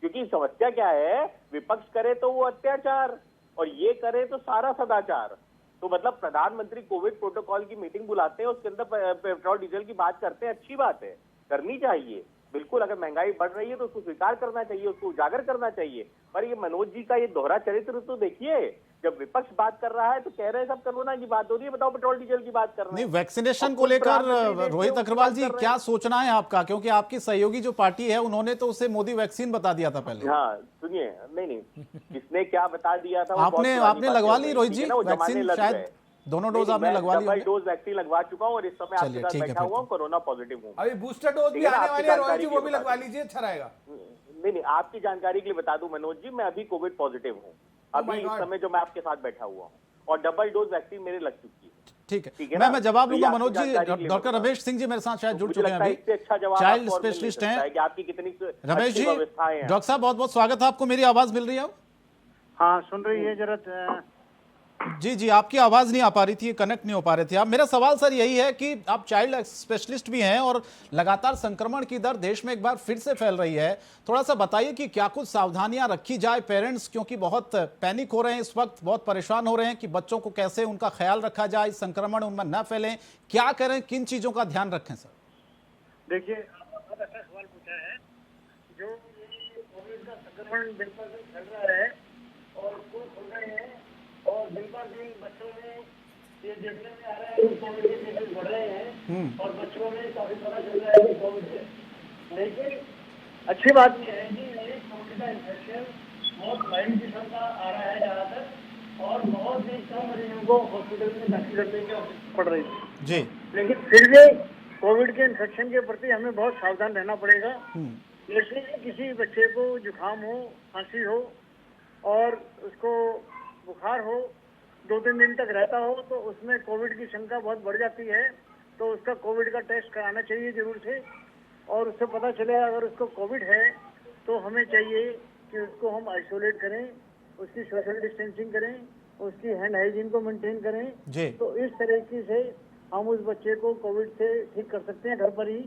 क्योंकि समस्या क्या है, विपक्ष करे तो वो अत्याचार और ये करे तो सारा सदाचार। तो मतलब प्रधानमंत्री कोविड प्रोटोकॉल की मीटिंग बुलाते हैं, उसके अंदर पेट्रोल डीजल की बात करते हैं, अच्छी बात है, करनी चाहिए बिल्कुल। अगर महंगाई बढ़ रही है तो उसको स्वीकार करना चाहिए, उसको उजागर करना चाहिए। पर ये मनोज जी का ये दोहरा चरित्र तो देखिए, जब विपक्ष बात कर रहा है तो कह रहे हैं सब कोरोना की बात हो रही है, बताओ पेट्रोल डीजल की बात कर रहे हैं। नहीं, वैक्सीनेशन को लेकर रोहित अग्रवाल जी क्या सोचना है आपका? क्योंकि आपकी सहयोगी जो पार्टी है उन्होंने तो उसे मोदी वैक्सीन बता दिया था पहले। हाँ सुनिए, नहीं किसने क्या बता दिया था, आपने लगवा ली रोहित जी वैक्सीन? शायद दोनों डोज आपने लगवा ली? डबल डोज वैक्सीन लगवा चुका हूँ और इस समय आपके साथ बैठा हुआ हूँ, कोरोना पॉजिटिव हूँ। अभी बूस्टर डोज भी आने वाली है रोहित जी, वो भी लगवा लीजिए, अच्छा रहेगा। नहीं, आपकी जानकारी के लिए बता दूं मनोज जी, मैं अभी कोविड पॉजिटिव हूँ अभी इस समय जो मैं आपके साथ बैठा हुआ हूँ, और डबल डोज वैक्सीन मेरे लग चुकी है। ठीक है, मैं जवाब लूंगा मनोज जी। डॉक्टर रमेश सिंह जी मेरे साथ शायद जुड़ चुके हैं अभी, चाइल्ड स्पेशलिस्ट हैं। आपकी कितनी रमेश जी, डॉक्टर साहब बहुत बहुत स्वागत है आपको। मेरी आवाज मिल रही है? हाँ सुन रही है जरा। जी, आपकी आवाज नहीं आ पा रही थी, कनेक्ट नहीं हो पा रहे थे आप। मेरा सवाल सर यही है कि आप चाइल्ड स्पेशलिस्ट भी हैं और लगातार संक्रमण की दर देश में एक बार फिर से फैल रही है। थोड़ा सा बताइए कि क्या कुछ सावधानियां रखी जाए? पेरेंट्स क्योंकि बहुत पैनिक हो रहे हैं इस वक्त, बहुत परेशान हो रहे हैं कि बच्चों को कैसे उनका ख्याल रखा जाए, संक्रमण उनमें न फैले, क्या करें, किन चीजों का ध्यान रखें सर? देखिए, बहुत अच्छा सवाल पूछा है। जो कोविड का संक्रमण दिन पर दिन फैल रहा है और स्कूल खुल रहे हैं और दिन पर दिन बच्चों में ये देखने में आ रहा है कि कोविड के केसेस बढ़ रहे हैं और बच्चों में काफी पता चल रहा है कि कोविड है। लेकिन अच्छी बात यह है कि ये कोविड का इन्फेक्शन बहुत माइल्ड किस्म का आ रहा है ज़्यादातर, और बहुत ही कम मरीजों को हॉस्पिटल में दाखिल करने की आवश्यकता पड़ रही थी। जी। लेकिन फिर भी कोविड के इन्फेक्शन के प्रति हमें बहुत सावधान रहना पड़ेगा। जैसे किसी बच्चे को जुकाम हो, खांसी हो और उसको बुखार हो, 2-3 दिन तक रहता हो, तो उसमें कोविड की शंका बहुत बढ़ जाती है। तो उसका कोविड का टेस्ट कराना चाहिए जरूर से, और उससे पता चलेगा अगर उसको कोविड है तो हमें चाहिए कि उसको हम आइसोलेट करें, उसकी सोशल डिस्टेंसिंग करें, उसकी हैंड हाइजीन को मेंटेन करें। जी। तो इस तरीके से हम उस बच्चे को कोविड से ठीक कर सकते हैं घर पर ही।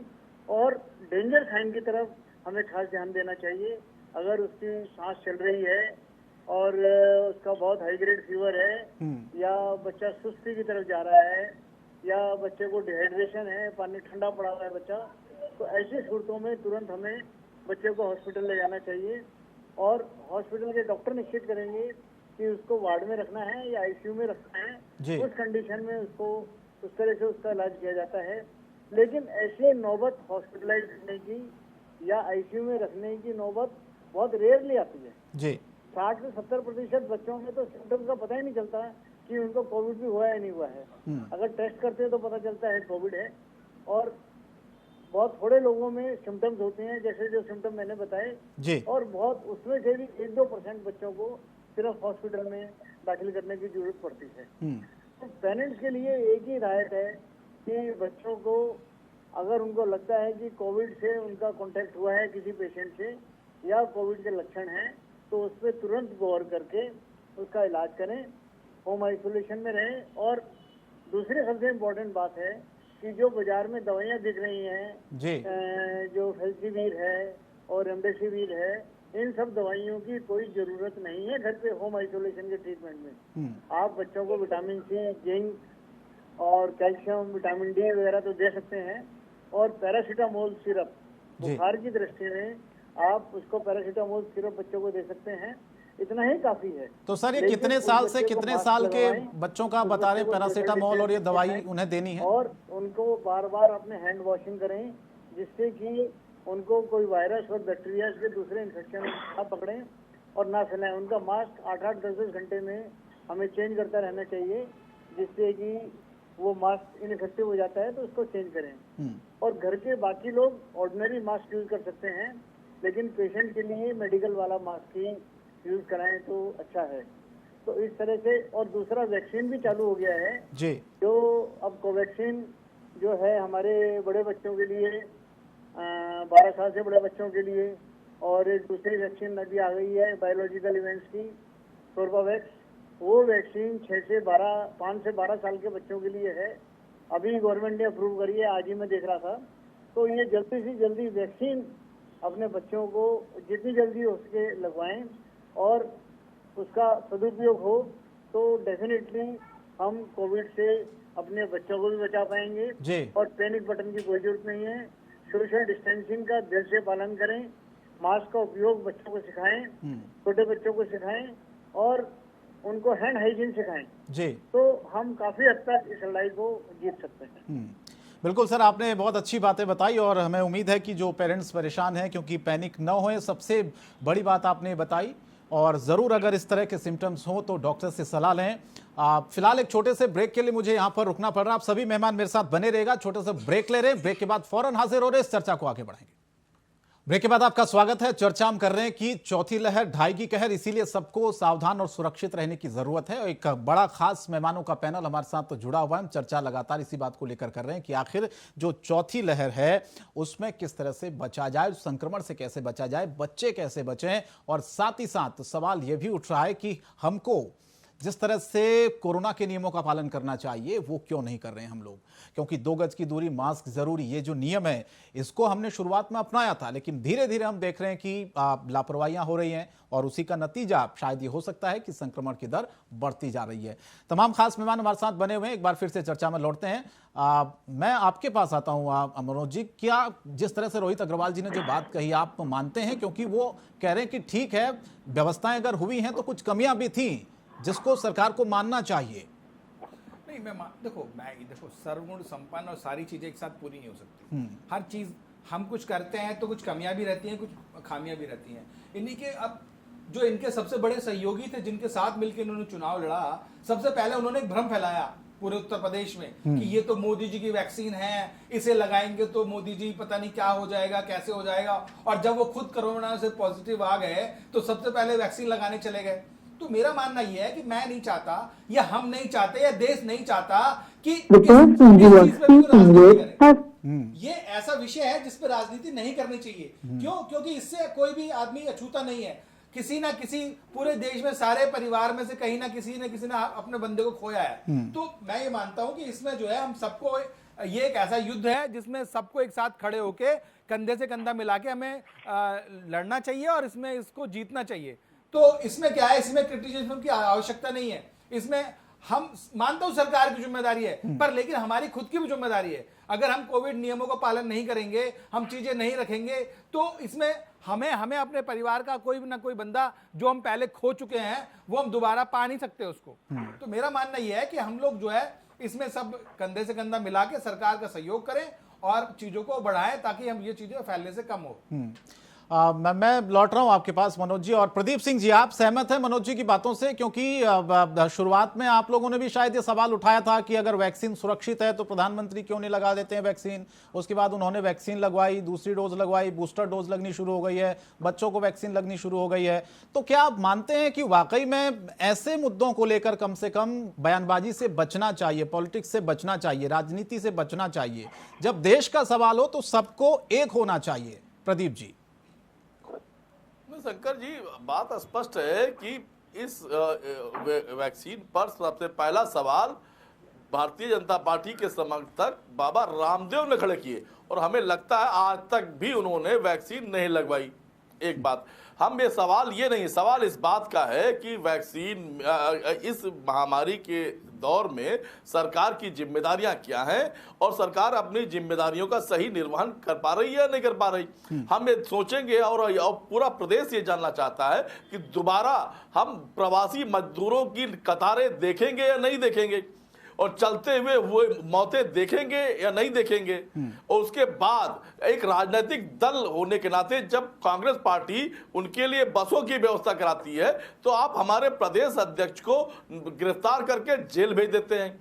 और डेंजर साइन की तरफ हमें खास ध्यान देना चाहिए। अगर उसकी सांस चल रही है और उसका बहुत हाई ग्रेड फीवर है, या बच्चा सुस्ती की तरफ जा रहा है, या बच्चे को डिहाइड्रेशन है, पानी ठंडा पड़ा हुआ है बच्चा, तो ऐसी सूरतों में तुरंत हमें बच्चे को हॉस्पिटल ले जाना चाहिए। और हॉस्पिटल के डॉक्टर निश्चित करेंगे कि उसको वार्ड में रखना है या आईसीयू में रखना है। उस कंडीशन में उसको उस तरह से उसका इलाज किया जाता है। लेकिन ऐसे नौबत हॉस्पिटलाइज करने की या आईसीयू में रखने की नौबत बहुत रेयरली आती है। जी। 60 से 70% बच्चों में तो सिम्टम्स का पता ही नहीं चलता कि उनको कोविड भी हुआ है या नहीं हुआ है। अगर टेस्ट करते हैं तो पता चलता है कोविड है। और बहुत थोड़े लोगों में सिम्टम्स होते हैं, जैसे जो सिम्टम मैंने बताए जी। और बहुत उसमें से भी 1-2% बच्चों को सिर्फ हॉस्पिटल में दाखिल करने की जरूरत पड़ती है। तो पेरेंट्स के लिए एक ही राहत है कि बच्चों को अगर उनको लगता है कि कोविड से उनका कांटेक्ट हुआ है किसी पेशेंट से या कोविड के लक्षण हैं, तो उस पर तुरंत गौर करके उसका इलाज करें, होम आइसोलेशन में रहें। और दूसरी सबसे इम्पोर्टेंट बात है कि जो बाजार में दवाइयाँ बिक रही हैं जी। जो फेल्सीवीर है और रेमडेसिविर है, इन सब दवाइयों की कोई जरूरत नहीं है घर पे होम आइसोलेशन के ट्रीटमेंट में। आप बच्चों को विटामिन सी, जिंक और कैल्शियम, विटामिन डी वगैरह तो दे सकते हैं। और पैरासीटामोल सिरप बुखार की दृष्टि में आप उसको पैरासीटामोल सिरप बच्चों को दे सकते हैं, इतना ही काफी है। तो सर ये लेकिन कितने उस साल से बच्चे को कितने मास्क साल के लगवाएं, बच्चों का उस बता रहे बच्चे को पैरासीटामोल और ये दवाई उन्हें देनी है? और उनको बार बार अपने हैंड वॉशिंग करें, जिससे कि उनको कोई वायरस और बैक्टीरिया के दूसरे इन्फेक्शन ना पकड़ें और ना फैलाएं। उनका मास्क 8-8, 10-10 घंटे में हमें चेंज करता रहना चाहिए, जिससे कि वो मास्क इनइफेक्टिव हो जाता है तो उसको चेंज करें। और घर के बाकी लोग ऑर्डिनरी मास्क यूज कर सकते हैं, लेकिन पेशेंट के लिए मेडिकल वाला मास्क ही यूज कराएं तो अच्छा है। तो इस तरह से। और दूसरा वैक्सीन भी चालू हो गया है जी। जो अब कोवैक्सीन जो है हमारे बड़े बच्चों के लिए, 12 साल से बड़े बच्चों के लिए, और एक दूसरी वैक्सीन अभी आ गई है बायोलॉजिकल इवेंट्स की, कोर्बावैक्स। वो वैक्सीन 5 से 12 साल के बच्चों के लिए है। अभी गवर्नमेंट ने अप्रूव करी है, आज ही मैं देख रहा था। तो ये जल्दी से जल्दी वैक्सीन अपने बच्चों को जितनी जल्दी हो सके लगवाएं, और उसका सदुपयोग हो तो डेफिनेटली हम कोविड से अपने बच्चों को भी बचा पाएंगे। जी। और पैनिक बटन की कोई जरूरत नहीं है। सोशल डिस्टेंसिंग का दिल से पालन करें, मास्क का उपयोग बच्चों को सिखाएं, छोटे बच्चों को सिखाएं, और उनको हैंड हाइजीन सिखाएं। जी। तो हम काफी हद तक इस लड़ाई को जीत सकते हैं। बिल्कुल सर, आपने बहुत अच्छी बातें बताई और हमें उम्मीद है कि जो पेरेंट्स परेशान हैं क्योंकि पैनिक न होए, सबसे बड़ी बात आपने बताई। और ज़रूर अगर इस तरह के सिम्टम्स हों तो डॉक्टर से सलाह लें। फिलहाल एक छोटे से ब्रेक के लिए मुझे यहाँ पर रुकना पड़ रहा है। आप सभी मेहमान मेरे साथ बने रहेगा, छोटे से ब्रेक ले रहे हैं। ब्रेक के बाद फौरन हाजिर हो रहे, इस चर्चा को आगे बढ़ाएंगे। ब्रेक के बाद आपका स्वागत है। चर्चा हम कर रहे हैं कि चौथी लहर, ढाई की कहर, इसीलिए सबको सावधान और सुरक्षित रहने की जरूरत है। एक बड़ा खास मेहमानों का पैनल हमारे साथ जुड़ा हुआ है। हम चर्चा लगातार इसी बात को लेकर कर रहे हैं कि आखिर जो चौथी लहर है उसमें किस तरह से बचा जाए, संक्रमण से कैसे बचा जाए, बच्चे कैसे बचें। और साथ ही साथ सवाल यह भी उठ रहा है कि हमको जिस तरह से कोरोना के नियमों का पालन करना चाहिए वो क्यों नहीं कर रहे हैं हम लोग। क्योंकि 2 गज की दूरी, मास्क जरूरी, ये जो नियम है इसको हमने शुरुआत में अपनाया था, लेकिन धीरे धीरे हम देख रहे हैं कि लापरवाहियां हो रही हैं और उसी का नतीजा शायद ये हो सकता है कि संक्रमण की दर बढ़ती जा रही है। तमाम खास मेहमान हमारे साथ बने हुए हैं। एक बार फिर से चर्चा में लौटते हैं। मैं आपके पास आता हूं मनोज जी। क्या जिस तरह से रोहित अग्रवाल जी ने जो बात कही आप मानते हैं? क्योंकि वो कह रहे हैं कि ठीक है, व्यवस्थाएं अगर हुई हैं तो कुछ कमियां भी थी जिसको सरकार को मानना चाहिए। नहीं, देखो सर्वगुण संपन्न और सारी चीजें एक साथ पूरी नहीं हो सकती। हर चीज हम कुछ करते हैं तो कुछ कमियां भी रहती हैं, कुछ खामियां भी रहती हैं। इन्हीं के अब जो इनके सबसे बड़े सहयोगी थे, जिनके साथ मिलकर इन्होंने चुनाव लड़ा, सबसे पहले उन्होंने एक भ्रम फैलाया पूरे उत्तर प्रदेश में कि ये तो मोदी जी की वैक्सीन है, इसे लगाएंगे तो मोदी जी पता नहीं क्या हो जाएगा, कैसे हो जाएगा। और जब वो खुद कोरोना से पॉजिटिव आ गए तो सबसे पहले वैक्सीन लगाने चले गए। तो मेरा मानना यह है कि मैं नहीं चाहता, या हम नहीं चाहते, या देश नहीं चाहता कि ये ऐसा विषय है जिस पर राजनीति नहीं करनी चाहिए। क्यों? क्योंकि इससे कोई भी आदमी अछूता नहीं है। किसी ना किसी पूरे देश में सारे परिवार में से कहीं ना किसी ने अपने बंदे को खोया है। तो मैं ये मानता हूं कि इसमें जो है हम सबको, ये एक ऐसा युद्ध है जिसमें सबको एक साथ खड़े होके कंधे से कंधा मिला के हमें लड़ना चाहिए और इसमें इसको जीतना चाहिए। तो इसमें क्या है, इसमें क्रिटिसिज्म की आवश्यकता नहीं है। इसमें हम मानता हूं सरकार की जिम्मेदारी है, पर लेकिन हमारी खुद की भी जिम्मेदारी है। अगर हम कोविड नियमों का पालन नहीं करेंगे, हम चीजें नहीं रखेंगे, तो इसमें हमें अपने परिवार का कोई ना कोई बंदा जो हम पहले खो चुके हैं वो हम दोबारा पा नहीं सकते उसको। तो मेरा मानना यह है कि हम लोग जो है इसमें सब कंधे से कंधा मिला के सरकार का सहयोग करें और चीजों को बढ़ाएं ताकि हम ये चीजें फैलने से कम हो। मैं लौट रहा हूं आपके पास मनोज जी। और प्रदीप सिंह जी, आप सहमत हैं मनोज जी की बातों से? क्योंकि शुरुआत में आप लोगों ने भी शायद ये सवाल उठाया था कि अगर वैक्सीन सुरक्षित है तो प्रधानमंत्री क्यों नहीं लगा देते हैं वैक्सीन। उसके बाद उन्होंने वैक्सीन लगवाई, दूसरी डोज लगवाई, बूस्टर डोज लगनी शुरू हो गई है, बच्चों को वैक्सीन लगनी शुरू हो गई है। तो क्या आप मानते हैं कि वाकई में ऐसे मुद्दों को लेकर कम से कम बयानबाजी से बचना चाहिए, पॉलिटिक्स से बचना चाहिए, राजनीति से बचना चाहिए? जब देश का सवाल हो तो सबको एक होना चाहिए। प्रदीप जी। शंकर जी, बात स्पष्ट है कि इस वैक्सीन पर सबसे पहला सवाल भारतीय जनता पार्टी के समर्थक बाबा रामदेव ने खड़े किए और हमें लगता है आज तक भी उन्होंने वैक्सीन नहीं लगवाई। एक बात हम ये सवाल इस बात का है कि वैक्सीन इस महामारी के दौर में सरकार की जिम्मेदारियां क्या हैं और सरकार अपनी जिम्मेदारियों का सही निर्वहन कर पा रही है या नहीं कर पा रही। हम ये सोचेंगे और पूरा प्रदेश ये जानना चाहता है कि दोबारा हम प्रवासी मजदूरों की कतारें देखेंगे या नहीं देखेंगे और चलते हुए वो मौतें देखेंगे या नहीं देखेंगे। और उसके बाद एक राजनीतिक दल होने के नाते जब कांग्रेस पार्टी उनके लिए बसों की व्यवस्था कराती है तो आप हमारे प्रदेश अध्यक्ष को गिरफ्तार करके जेल भेज देते हैं।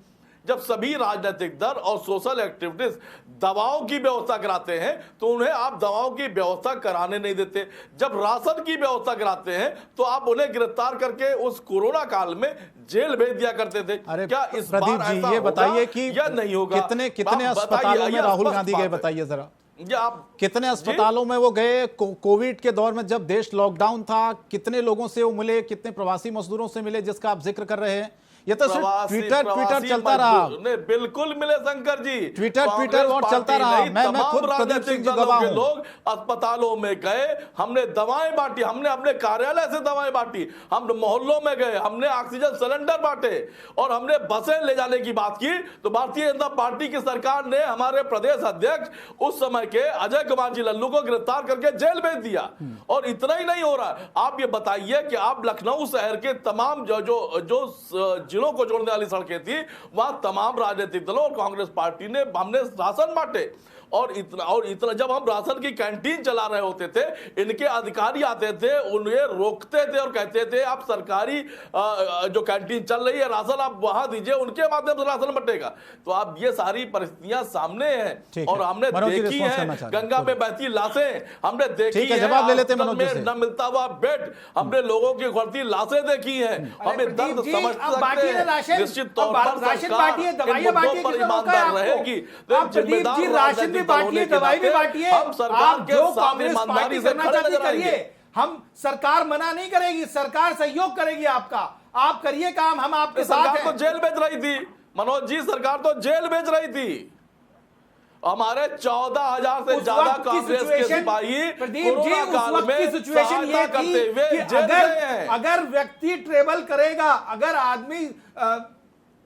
जब सभी राजनीतिक दल और सोशल एक्टिविटीज दवाओं की व्यवस्था कराते हैं तो उन्हें आप दवाओं की व्यवस्था कराने नहीं देते। जब राशन की व्यवस्था कराते हैं तो आप उन्हें गिरफ्तार करके उस कोरोना काल में जेल भेज दिया करते थे। क्या इस बार ऐसा ये बताइए कि या नहीं होगा? कितने अस्पतालों में राहुल गांधी गए, बताइए जरा। आप कितने अस्पतालों में वो गए कोविड के दौर में जब देश लॉकडाउन था? कितने लोगों से वो मिले, कितने प्रवासी मजदूरों से मिले जिसका आप जिक्र कर रहे हैं? ये तो सिर्फ ट्विटर चलता रहा। नहीं, बिल्कुल मिले शंकर जी, ट्विटर और चलता रहा। मैं खुद राजनीतिक दलों के लोग अस्पतालों में गए, हमने दवाएं बांटी, हमने अपने कार्यालय से दवाएं बांटी, हम मोहल्लों में गए, हमने ऑक्सीजन सिलेंडर बांटे और हमने बसें ले जाने की बात की। तो भारतीय जनता पार्टी की सरकार ने हमारे प्रदेश अध्यक्ष उस समय के अजय कुमार जी लल्लू को गिरफ्तार करके जेल भेज दिया। और इतना ही नहीं हो रहा, आप ये बताइए कि आप लखनऊ शहर के तमाम जो जिलों को जोड़ने वाली सड़कें थी वहां तमाम राजनीतिक दलों और कांग्रेस पार्टी ने हमने राशन बांटे। और इतना जब हम राशन की कैंटीन चला रहे होते थे इनके अधिकारी आते थे, उन्हें रोकते थे और कहते थे आप सरकारी जो कैंटीन चल रही है राशन आप वहां दीजिए, उनके माध्यम से राशन बंटेगा। तो अब ये सारी परिस्थितियां सामने हैं और हमने देखी है, गंगा में बहती लाशें हमने देखी है, जवाब ले लेते हैं। न मिलता हुआ बेड हमने लोगों की उखड़ती लाशें देखी है। हमें दर्द समझ सकते हैं। निश्चित तौर पर सरकार इन मुद्दों पर ईमानदार रहेगी। जिम्मेदार बांटिए, दवाई भी बांटिए, हम सरकार के साथ ईमानदारी से खड़े नजर आएंगे। हम सरकार मना नहीं करेगी, सरकार सहयोग करेगी आपका, आप करिए काम, हम आपके साथ हैं। सरकार तो जेल भेज रही थी मनोज जी, सरकार तो जेल भेज रही थी। हमारे 14,000 से ज्यादा कांग्रेस के सिपाही कोरोना काल में सहायता करते हुए जेल गए हैं। अगर व्यक्ति ट्रेवल करेगा, अगर आदमी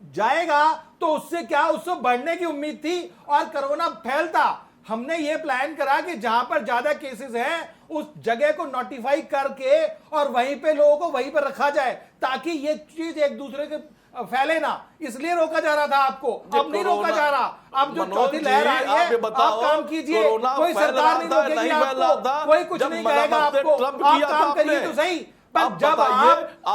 जाएगा तो उससे क्या, उससे बढ़ने की उम्मीद थी और कोरोना फैलता। हमने ये प्लान करा कि जहां पर ज्यादा केसेस हैं उस जगह को नोटिफाई करके और वहीं पे लोगों को वहीं पर रखा जाए ताकि ये चीज एक दूसरे के फैले ना। इसलिए रोका जा रहा था आपको, अब नहीं रोका जा रहा। अब जो चौथी लहर आ रही है आप काम कीजिए, कोई सरकार नहीं रोकेगी आपको, कोई कुछ नहीं कहेगा आपको, आप काम करिए तो सही। पर आप जब बताइए,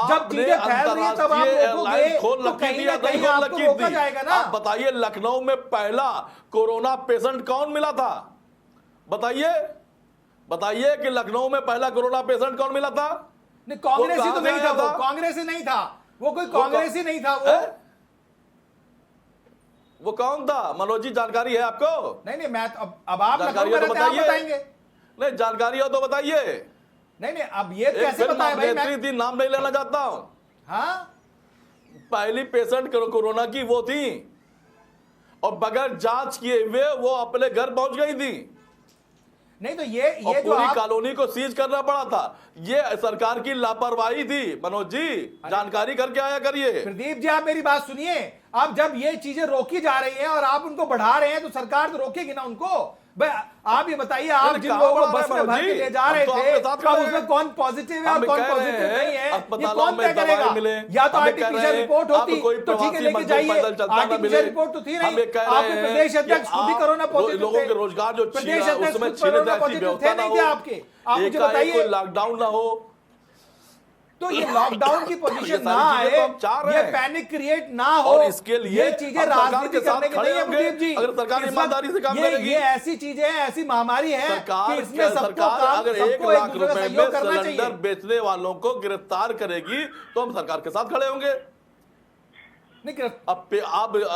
जब चीजें फैल रही है तब आप रोकोगे तो कहीं ना कहीं आपको रोका जाएगा ना। आप बताइए, लखनऊ में पहला कोरोना पेशेंट कौन मिला था? बताइए कि लखनऊ में पहला कोरोना पेशेंट कौन मिला था? नहीं, कांग्रेसी तो नहीं था वो, कांग्रेसी नहीं था वो, कोई कांग्रेसी नहीं था वो कौन था? मनोज जी, जानकारी है आपको? नहीं, मैं अब आप जानकारी हो तो बताएंगे। नहीं, जानकारी हो तो बताइए। नहीं, अब ये कैसे बताएं भाई? मैं थी, नाम नहीं लेना चाहता हूं। हाँ, पहली पेशेंट कोरोना की वो थी और बगैर जांच किए हुए वो अपने घर पहुंच गई थी। नहीं तो ये जो पूरी कॉलोनी को सीज करना पड़ा था। ये सरकार की लापरवाही थी। मनोज जी, जानकारी करके आया करिए। प्रदीप जी, आप मेरी बात सुनिए। अब जब ये चीजें रोकी जा रही हैं और आप उनको बढ़ा रहे हैं तो सरकार तो रोकेगी ना उनको। आप ये बताइए, आप जिन लोगों को बस में भर के ले जा रहे थे, तो उसमें कौन पॉजिटिव है और कौन पॉजिटिव नहीं है, ये कौन तय करेगा? या तो आर्टिफिशियल रिपोर्ट होती तो ठीक है, लेके जाइए। आर्टिफिशियल रिपोर्ट तो थी नहीं। आपके प्रदेश अध्यक्ष खुद ही कोरोना पॉजिटिव लोगों के रोजगार जो प्रदेश अध्यक्ष कोरोना पॉजिटिव थे नहीं थे आपके? आप मुझे बताइए, लॉकडाउन ना हो तो ये लॉकडाउन की पोजीशन ना आए, ये पैनिक क्रिएट ना हो, और इसके लिए ये चीजें राजनीति करने की नहीं है प्रदीप जी। अगर सरकार ईमानदारी से काम करेगी, ये ऐसी चीजें हैं, ऐसी महामारी है कि इसमें सरकार अगर 1 लाख रुपए में सिलेंडर बेचने वालों को गिरफ्तार करेगी तो हम सरकार के साथ खड़े होंगे। अब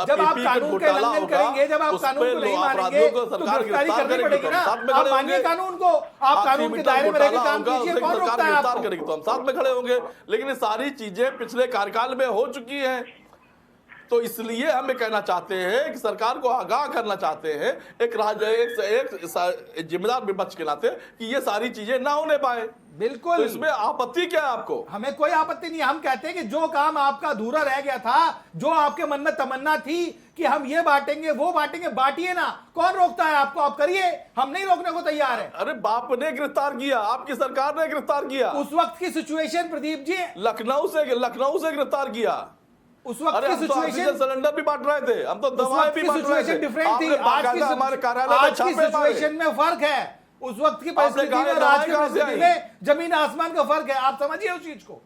जब आप कानून का उल्लंघन करेंगे, जब आप कानून को नहीं मानेंगे तो गिरफ्तारी करनी पड़ेगी ना। आप मानिए कानून को, आप कानून के दायरे में रहकर काम कीजिए, कौन रोकता है आपको? करेगी तो हम साथ में खड़े होंगे। लेकिन ये सारी चीजें पिछले कार्यकाल में हो चुकी हैं, तो इसलिए हम ये कहना चाहते हैं कि सरकार को आगाह करना चाहते हैं एक जिम्मेदार विपक्ष के नाते कि ये सारी चीजें ना होने पाए। बिल्कुल, तो इसमें आपत्ति क्या है आपको? हमें कोई आपत्ति नहीं। हम कहते हैं कि जो काम आपका अधूरा रह गया था, जो आपके मन में तमन्ना थी कि हम ये बांटेंगे वो बांटेंगे, बांटिए ना। कौन रोकता है आपको? आप करिए, हम नहीं रोकने को तैयार है। अरे बाप ने गिरफ्तार किया, आपकी सरकार ने गिरफ्तार किया। उस वक्त की सिचुएशन प्रदीप जी, लखनऊ से गिरफ्तार किया। उस वक्त की सिचुएशन, सिलेंडर भी बांट रहे थे, हम तो दवाएं भी बांट रहे थे। डिफरेंट थी। हमारे कार्यालय में सिचुएशन में फर्क है। उस वक्त की परिस्थिति में आज की परिस्थिति में जमीन आसमान का फर्क है। आप समझिए उस चीज को।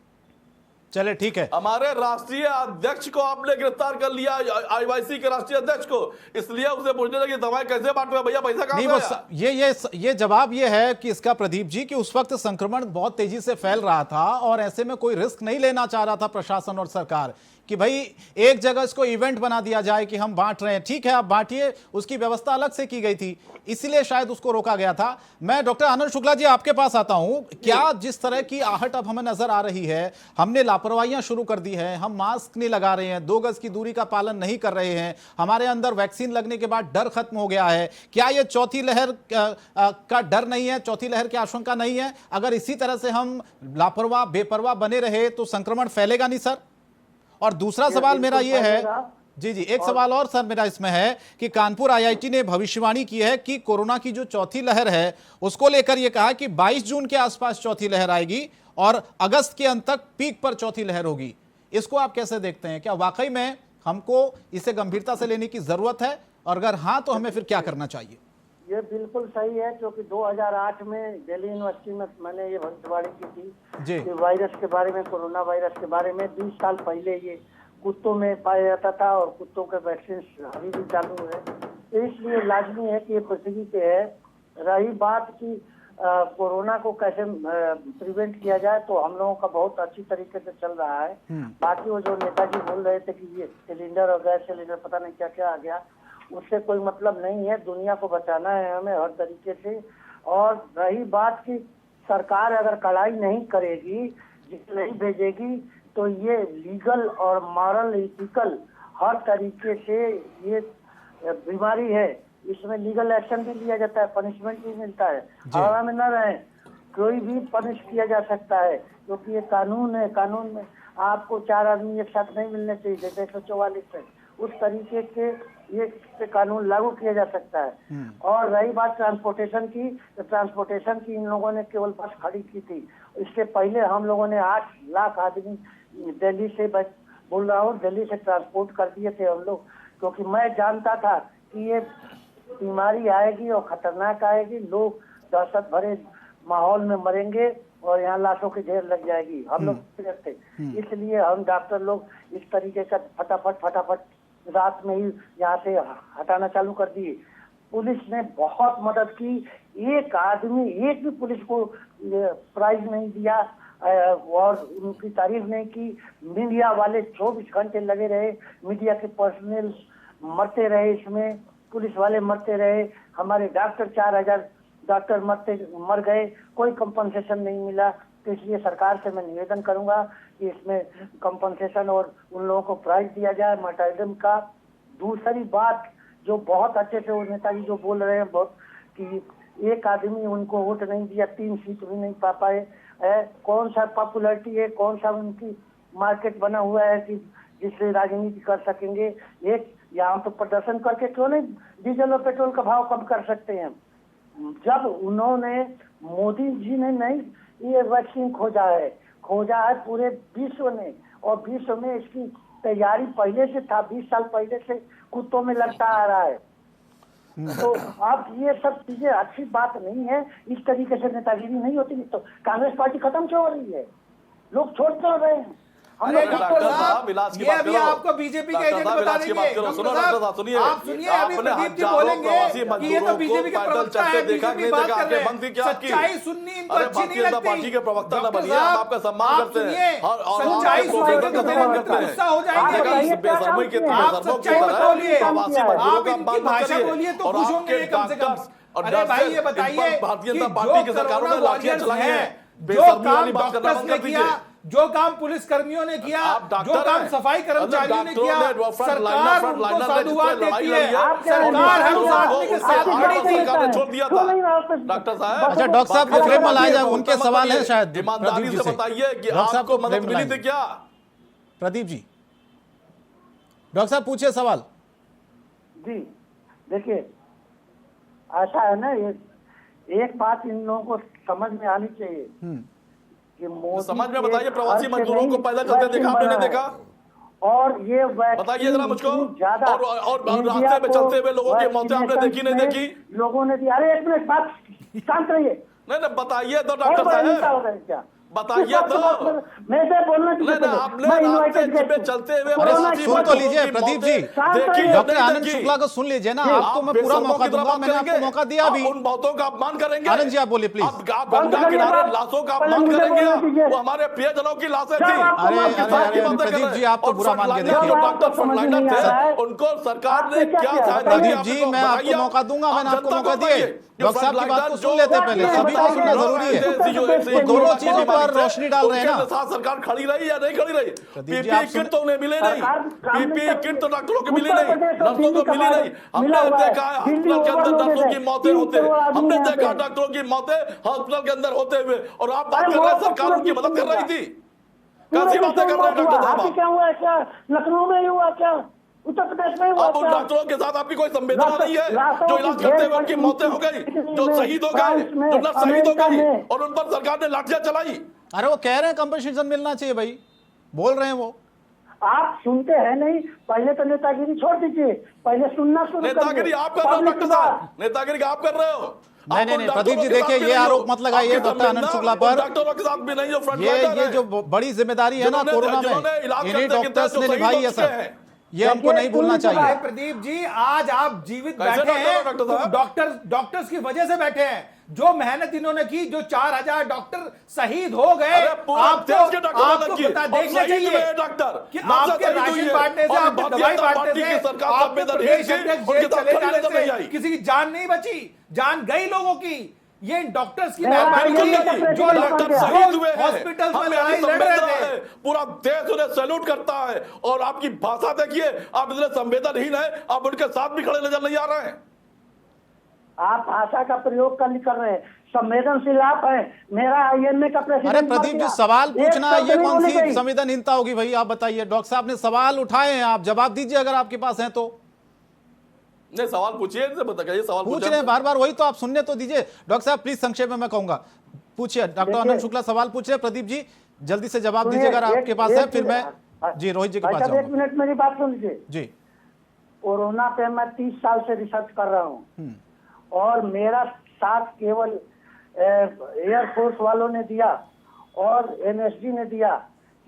चले ठीक है। हमारे राष्ट्रीय अध्यक्ष को आपने गिरफ्तार कर लिया, आईवाईसी के राष्ट्रीय अध्यक्ष को, इसलिए उसे पूछने लगे दवाएं कैसे बांट रहे भैया, पैसा कहां से आया? ये जवाब ये है कि इसका प्रदीप जी कि उस वक्त संक्रमण बहुत तेजी से फैल रहा था और ऐसे में कोई रिस्क नहीं लेना चाह रहा था प्रशासन और सरकार कि भाई एक जगह इसको इवेंट बना दिया जाए कि हम बांट रहे हैं। ठीक है, आप बांटिए, उसकी व्यवस्था अलग से की गई थी, इसलिए शायद उसको रोका गया था। मैं डॉक्टर आनंद शुक्ला जी आपके पास आता हूं। क्या जिस तरह की आहट अब हमें नजर आ रही है, हमने लापरवाहियां शुरू कर दी हैं, हम मास्क नहीं लगा रहे हैं, 2 गज की दूरी का पालन नहीं कर रहे हैं, हमारे अंदर वैक्सीन लगने के बाद डर खत्म हो गया है, क्या ये चौथी लहर का डर नहीं है, चौथी लहर की आशंका नहीं है? अगर इसी तरह से हम लापरवाह बेपरवाह बने रहे तो संक्रमण फैलेगा नहीं सर? और दूसरा सवाल मेरा ये है, जी एक सवाल और सर मेरा इसमें है कि कानपुर आईआईटी ने भविष्यवाणी की है कि कोरोना की जो चौथी लहर है उसको लेकर यह कहा कि 22 जून के आसपास चौथी लहर आएगी और अगस्त के अंत तक पीक पर चौथी लहर होगी। इसको आप कैसे देखते हैं? क्या वाकई में हमको इसे गंभीरता से लेने की जरूरत है, और अगर हाँ तो हमें फिर क्या करना चाहिए? ये बिल्कुल सही है, क्योंकि 2008 में दिल्ली यूनिवर्सिटी में मैंने ये भविष्यवाणी की थी कि वायरस के बारे में, कोरोना वायरस के बारे में 20 साल पहले ये कुत्तों में पाया जाता था और कुत्तों के वैक्सीन अभी भी चालू है, तो इसलिए लाजमी है कि ये पृथ्वी पे है। रही बात की कोरोना को कैसे प्रिवेंट किया जाए, तो हम लोगों का बहुत अच्छी तरीके से चल रहा है। बाकी वो जो नेताजी बोल रहे थे कि ये सिलेंडर और गैस सिलेंडर पता नहीं क्या क्या आ गया, उससे कोई मतलब नहीं है। दुनिया को बचाना है हमें हर तरीके से। और रही बात की सरकार अगर कड़ाई नहीं करेगी, नहीं भेजेगी, तो ये लीगल और मॉरल इथिकल हर तरीके से ये बीमारी है, इसमें लीगल एक्शन भी लिया जाता है, पनिशमेंट भी मिलता है। हवा में न रहे, कोई भी पनिश किया जा सकता है, क्योंकि ये कानून है। कानून में आपको 4 आदमी एक साथ नहीं मिलने चाहिए, जैसे 144 है, उस तरीके के ये कानून लागू किया जा सकता है। और रही बात ट्रांसपोर्टेशन की, तो ट्रांसपोर्टेशन की इन लोगों ने केवल बस खड़ी की थी। इसके पहले हम लोगों ने 8 लाख आदमी दिल्ली से, बोल रहा हूँ, दिल्ली से ट्रांसपोर्ट कर दिए थे हम लोग, क्योंकि मैं जानता था कि ये बीमारी आएगी और खतरनाक आएगी, लोग दहशत भरे माहौल में मरेंगे और यहाँ लाशों की ढेर लग जाएगी। हम लोग सीरियस थे, इसलिए हम डॉक्टर लोग इस तरीके का फटाफट रात में ही यहाँ से हटाना चालू कर दिए। पुलिस ने बहुत मदद की, एक आदमी एक भी पुलिस को प्राइज नहीं दिया और उनकी तारीफ नहीं की। मीडिया वाले 24 घंटे लगे रहे, मीडिया के पर्सनल मरते रहे, इसमें पुलिस वाले मरते रहे, हमारे डॉक्टर 4000 डॉक्टर मर गए, कोई कंपनसेशन नहीं मिला। तो इसलिए सरकार से मैं निवेदन करूंगा कि इसमें कंपनसेशन और उन लोगों को प्राइज दिया जाए मार्टायरडम का। दूसरी बात जो बहुत अच्छे से वो नेताजी जो बोल रहे हैं बहुत कि एक आदमी उनको वोट नहीं दिया, 3 सीट भी नहीं पा पाए, कौन सा पॉपुलैरिटी है, कौन सा उनकी मार्केट बना हुआ है कि जिससे राजनीति कर सकेंगे। एक यहाँ तो प्रदर्शन करके क्यों नहीं डीजल और पेट्रोल का भाव कम कर सकते हैं। जब उन्होंने मोदी जी ने नहीं ये वैक्सीन खोजा है पूरे विश्व ने, और विश्व में इसकी तैयारी पहले से था, 20 साल पहले से कुत्तों में लगता आ रहा है। तो अब ये सब चीजें अच्छी बात नहीं है, इस तरीके से नेतागिरी नहीं होती। तो कांग्रेस पार्टी खत्म क्यों हो रही है, लोग छोड़ क्यों रहे हैं। अरे डॉक्टर साहब, साहब, इलाज की ये बात अभी करो। आपको बीजेपी के डॉक्टर एजेंट साहब, बता इलाज की देंगे। बात करो। सुनो डॉक्टर साहब, सुनिए। आप सुनिए, अभी आपने प्रदीप जी हजारों बोलेंगे प्रवासी कि ये तो मजदूरों बीजेपी के को पैदल प्रवक्ता चलते है, देखा बीजेपी नहीं बात देखा, कर आपने रहे बंद की क्या हैं। आपकी? सच्चाई सुननी इनको अरे अच्छी नहीं भारतीय जनता लगती। पार्टी के प्रवक्ता ना डॉक्टर बनिए, हम साहब, आपका सम्मान आप करते हैं सुनिए, और सच्चाई आपके सुनिए प्रोफेसर तो का सम्मान बिल्कुल करते हैं। गुस्सा हो जाएंगे। देखिए, बेशर्मी के आप बेशर्मों की सच्चाई तरह बोलिए, प्रवासी आप मजदूरों का इनकी अपमान मत भाषा करिए। बोलिए तो और खुश आपके होंगे कम से कम। डॉक्टर्स और अरे भाई ये नर्सेस इन बताइए पर भारतीय कि जनता पार्टी की जो सरकारों ने कोरोना लाठियां वॉरियर्स चलाई हैं, हैं, जो बेशर्मी काम वाली बात करना डॉक्टर्स बंद ने कर किया, दीजिए। जो काम पुलिस कर्मियों ने किया, आप डॉक्टर जो काम हैं। सफाई कर्मचारियों ने डॉक्टरों किया, ने सरकार फ्रंट उनको लाइनर साधुवाद ने देती लड़ाई है। लड़ी है। सरकार हर और आदमी के उससे साथ आगे खड़ी थी। सरकार ने छोड़ दिया था। डॉक्टर साहब, अच्छा डॉक्टर साहब को फ्रेम में लाया जाए, उनके सवाल है शायद ईमानदारी प्रदीप जी से से। बताइए कि डॉक्टर साहब आपको को मदद फ्रेम में मिली थी लाएंगे। क्या? प्रदीप जी, डॉक्टर साहब पूछिए सवाल। जी देखिए, ऐसा है ना, ये एक बात इन लोगों को समझ में आनी चाहिए कि मोदी समझ में के बताइए, प्रवासी घर से मजदूरों को नहीं पैदल चलते देखा आपने, नहीं वैक्सीन देखा? बना है। और ये बताइए जरा मुझको। इतनी ज्यादा और इंडिया रास्ते में को चलते हुए लोगों की मौतें आपने देखी नहीं वैक्सीनेशन देखी? में लोगों ने दिया। अरे एक मिनट, बात शांत रहिए। नहीं बताइए तो और डॉक्टर बड़ा नेता साहब, हो गए क्या? बताइए इस बात तो। के बाद मैं से बोलना चाहिए नहीं, पहले। आपने मैं रास्ते invited guest में हूँ। चलते हुए अरे प्रवासी सुन तो मजदूरों लीजिए की प्रदीप मौतें जी, शांत देखी रहिए। डॉक्टर नहीं आनंद देखी? शुक्ला को सुन लीजिए ना, आप आपको मैं पूरा बेशर्मों मौका की तरह दूंगा, बात मैंने आपको करेंगे? मौका दिया आप अभी। उन मौतों का अपमान करेंगे? आनंद जी आप बोलिए प्लीज। आप गंगा किनारे लाशों का पहले अपमान मुझे करेंगे? बोलने दीजिए। वो हमारे प्रियजनों की लाशें जब थी। आपको अरे, माफ अरे, किया, अरे, बातें कर प्रदीप रहे जी, हैं। आप तो और बुरा मान के फ्रंटलाइनर देखिए। जो डॉक्टर आपको समझ फ्रंटलाइनर नहीं आ रहा थे, है। उनको सरकार आपने ने क्या क्या किया? सहायता प्रदीप की? जी, मैं आपको मौका दूंगा, मैंने आपको मौका दिए। डॉक्टर साहब की बात को सुन लेते पहले, सभी को सुनना जरूरी है। तो दोनों चीजों पर रोशनी डाल रहे हैं ना। साथ सरकार खड़ी रही या नहीं खड़ी रही? प्रदीप जी, आप पीपीई किट तो उन्हें मिले नहीं, सरकार पीपीई किट तो डॉक्टरों को मिली उत्तर नहीं, प्रदेश और नर्सों दिल्ली को का मिली नहीं। मिला हमने हुआ है। देखा है दिल्ली हॉस्पिटल के अंदर ओवरलोडेड डॉक्टरों है। की मौतें 3 होते, करोड़ आदमी हमने यहाँ देखा पे। डॉक्टरों की मौतें हॉस्पिटल के अंदर होते हुए, और आप बात अरे कर रहे हैं वो तो सरकार पूरा उनकी विश्व मदद कर में रही हुआ। थी। कैसी बातें कर रहे हैं डॉक्टर साहब हाथी आप? क्या हुआ है? क्या लखनऊ में ही हुआ? क्या उत्तर प्रदेश में हुआ? अब उन क्या डॉक्टरों के साथ आपकी कोई संवेदना नहीं है लाशों जो की इलाज करते ढेर हुए उनकी पड़ी मौतें हो गई, जो में, शहीद हो गए, फ्रांस में, जो नर्स शहीद हो अमेरिका गई, में। और उन पर सरकार ने लाठियां चलाई। अरे वो कह रहे हैं कंपनसेशन मिलना चाहिए भाई, बोल रहे हैं वो। आप सुनते हैं नहीं, पहले तो नेतागिरी छोड़ दीजिए, पहले सुनना शुरू करिए। नेतागिरी आप कर रहे हो पब्लिक डॉक्टर की बात। साहब, नेतागिरी आप कर रहे हो। नहीं, नहीं, प्रदीप जी देखिए, ये आरोप मत लगाइए डॉक्टर आनंद शुक्ला पर। डॉक्टरों के साथ भी नहीं, जो फ्रंट ये जो बड़ी जिम्मेदारी है ना कोरोना में, इन्हीं डॉक्टर्स ने निभाई है सर, ये हमको नहीं भूलना चाहिए। प्रदीप जी, आज आप जीवित कैसे बैठे डॉक्टर हो हैं डॉक्टर तो साहब? डॉक्टर्स की वजह से बैठे हैं। जो मेहनत इन्होंने की, जो 4000 डॉक्टर शहीद हो गए, देश के डॉक्टर आपको पता देखना चाहिए डॉक्टर कि आपके राशन बांटने से, आपके दवाई बांटने से, आपके प्रदेश अध्यक्ष जेल चले जाने से किसी की जान नहीं बची, जान गई लोगों की। ये डॉक्टर्स की मेहरबानी थी जो डॉक्टर शहीद हुए हैं, हॉस्पिटल में हमें लड़ाई लड़ रहे थे। पूरा देश उन्हें सैल्यूट करता है, और आपकी भाषा देखिए, आप इतने संवेदनहीन है, आप उनके साथ भी खड़े नजर नहीं आ रहे हैं। आप भाषा का प्रयोग कर रहे हैं, संवेदनशील आप हैं। मेरा आईएमए का प्रेसिडेंट अरे प्रदीप जी, सवाल पूछना ये कौन सी संवेदनहीनता होगी भाई, आप बताइए। डॉक्टर साहब ने सवाल उठाए हैं, आप जवाब दीजिए अगर आपके पास है तो। नहीं, सवाल पूछिए, बताइए सवाल पूछ रहे हैं बार बार, वही तो आप सुनने तो दीजिए। डॉक्टर साहब प्लीज संक्षेप में मैं कहूंगा, पूछिए। डॉक्टर आनंद शुक्ला सवाल पूछ रहे हैं, प्रदीप जी जल्दी से जवाब दीजिए अगर आपके पास है, फिर मैं जी रोहित जी के पास जाऊंगा। 1 मिनट मेरी बात सुन लीजिए जी। कोरोना पे मैं 30 साल से रिसर्च कर रहा हूँ, और मेरा साथ केवल एयरफोर्स वालों ने दिया, और एनएसजी ने दिया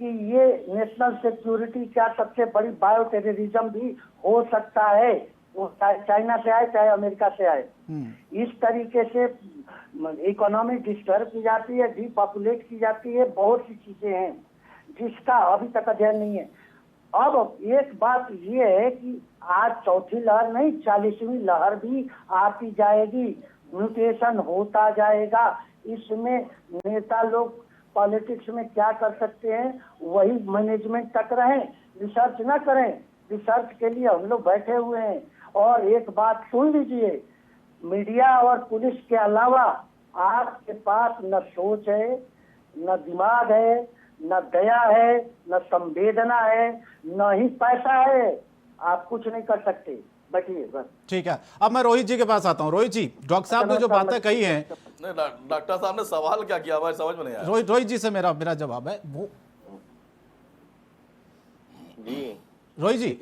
कि ये नेशनल सिक्योरिटी क्या सबसे बड़ी बायो टेररिज्म भी हो सकता है, वो चाहे चाइना से आए चाहे अमेरिका से आए। इस तरीके से इकोनॉमी डिस्टर्ब की जाती है, डीपॉपुलेट की जाती है, बहुत सी चीजें हैं जिसका अभी तक अध्ययन नहीं है। अब एक बात ये है कि आज चौथी लहर नहीं 40वीं लहर भी आती जाएगी, म्यूटेशन होता जाएगा। इसमें नेता लोग पॉलिटिक्स में क्या कर सकते हैं वही मैनेजमेंट तक रहें, रिसर्च ना करें। रिसर्च के लिए हम लोग बैठे हुए हैं। और एक बात सुन लीजिए, मीडिया और पुलिस के अलावा आपके पास न सोच है, न दिमाग है, न दया है, न संवेदना है, न ही पैसा है। आप कुछ नहीं कर सकते। बैठिए बस। ठीक है, अब मैं रोहित जी के पास आता हूं। रोहित जी, डॉक्टर साहब ने जो बातें कही हैं, नहीं, डॉक्टर साहब ने सवाल क्या किया हमारी समझ में नहीं आया। रोहित जी से मेरा जवाब है वो जी रोहित जी,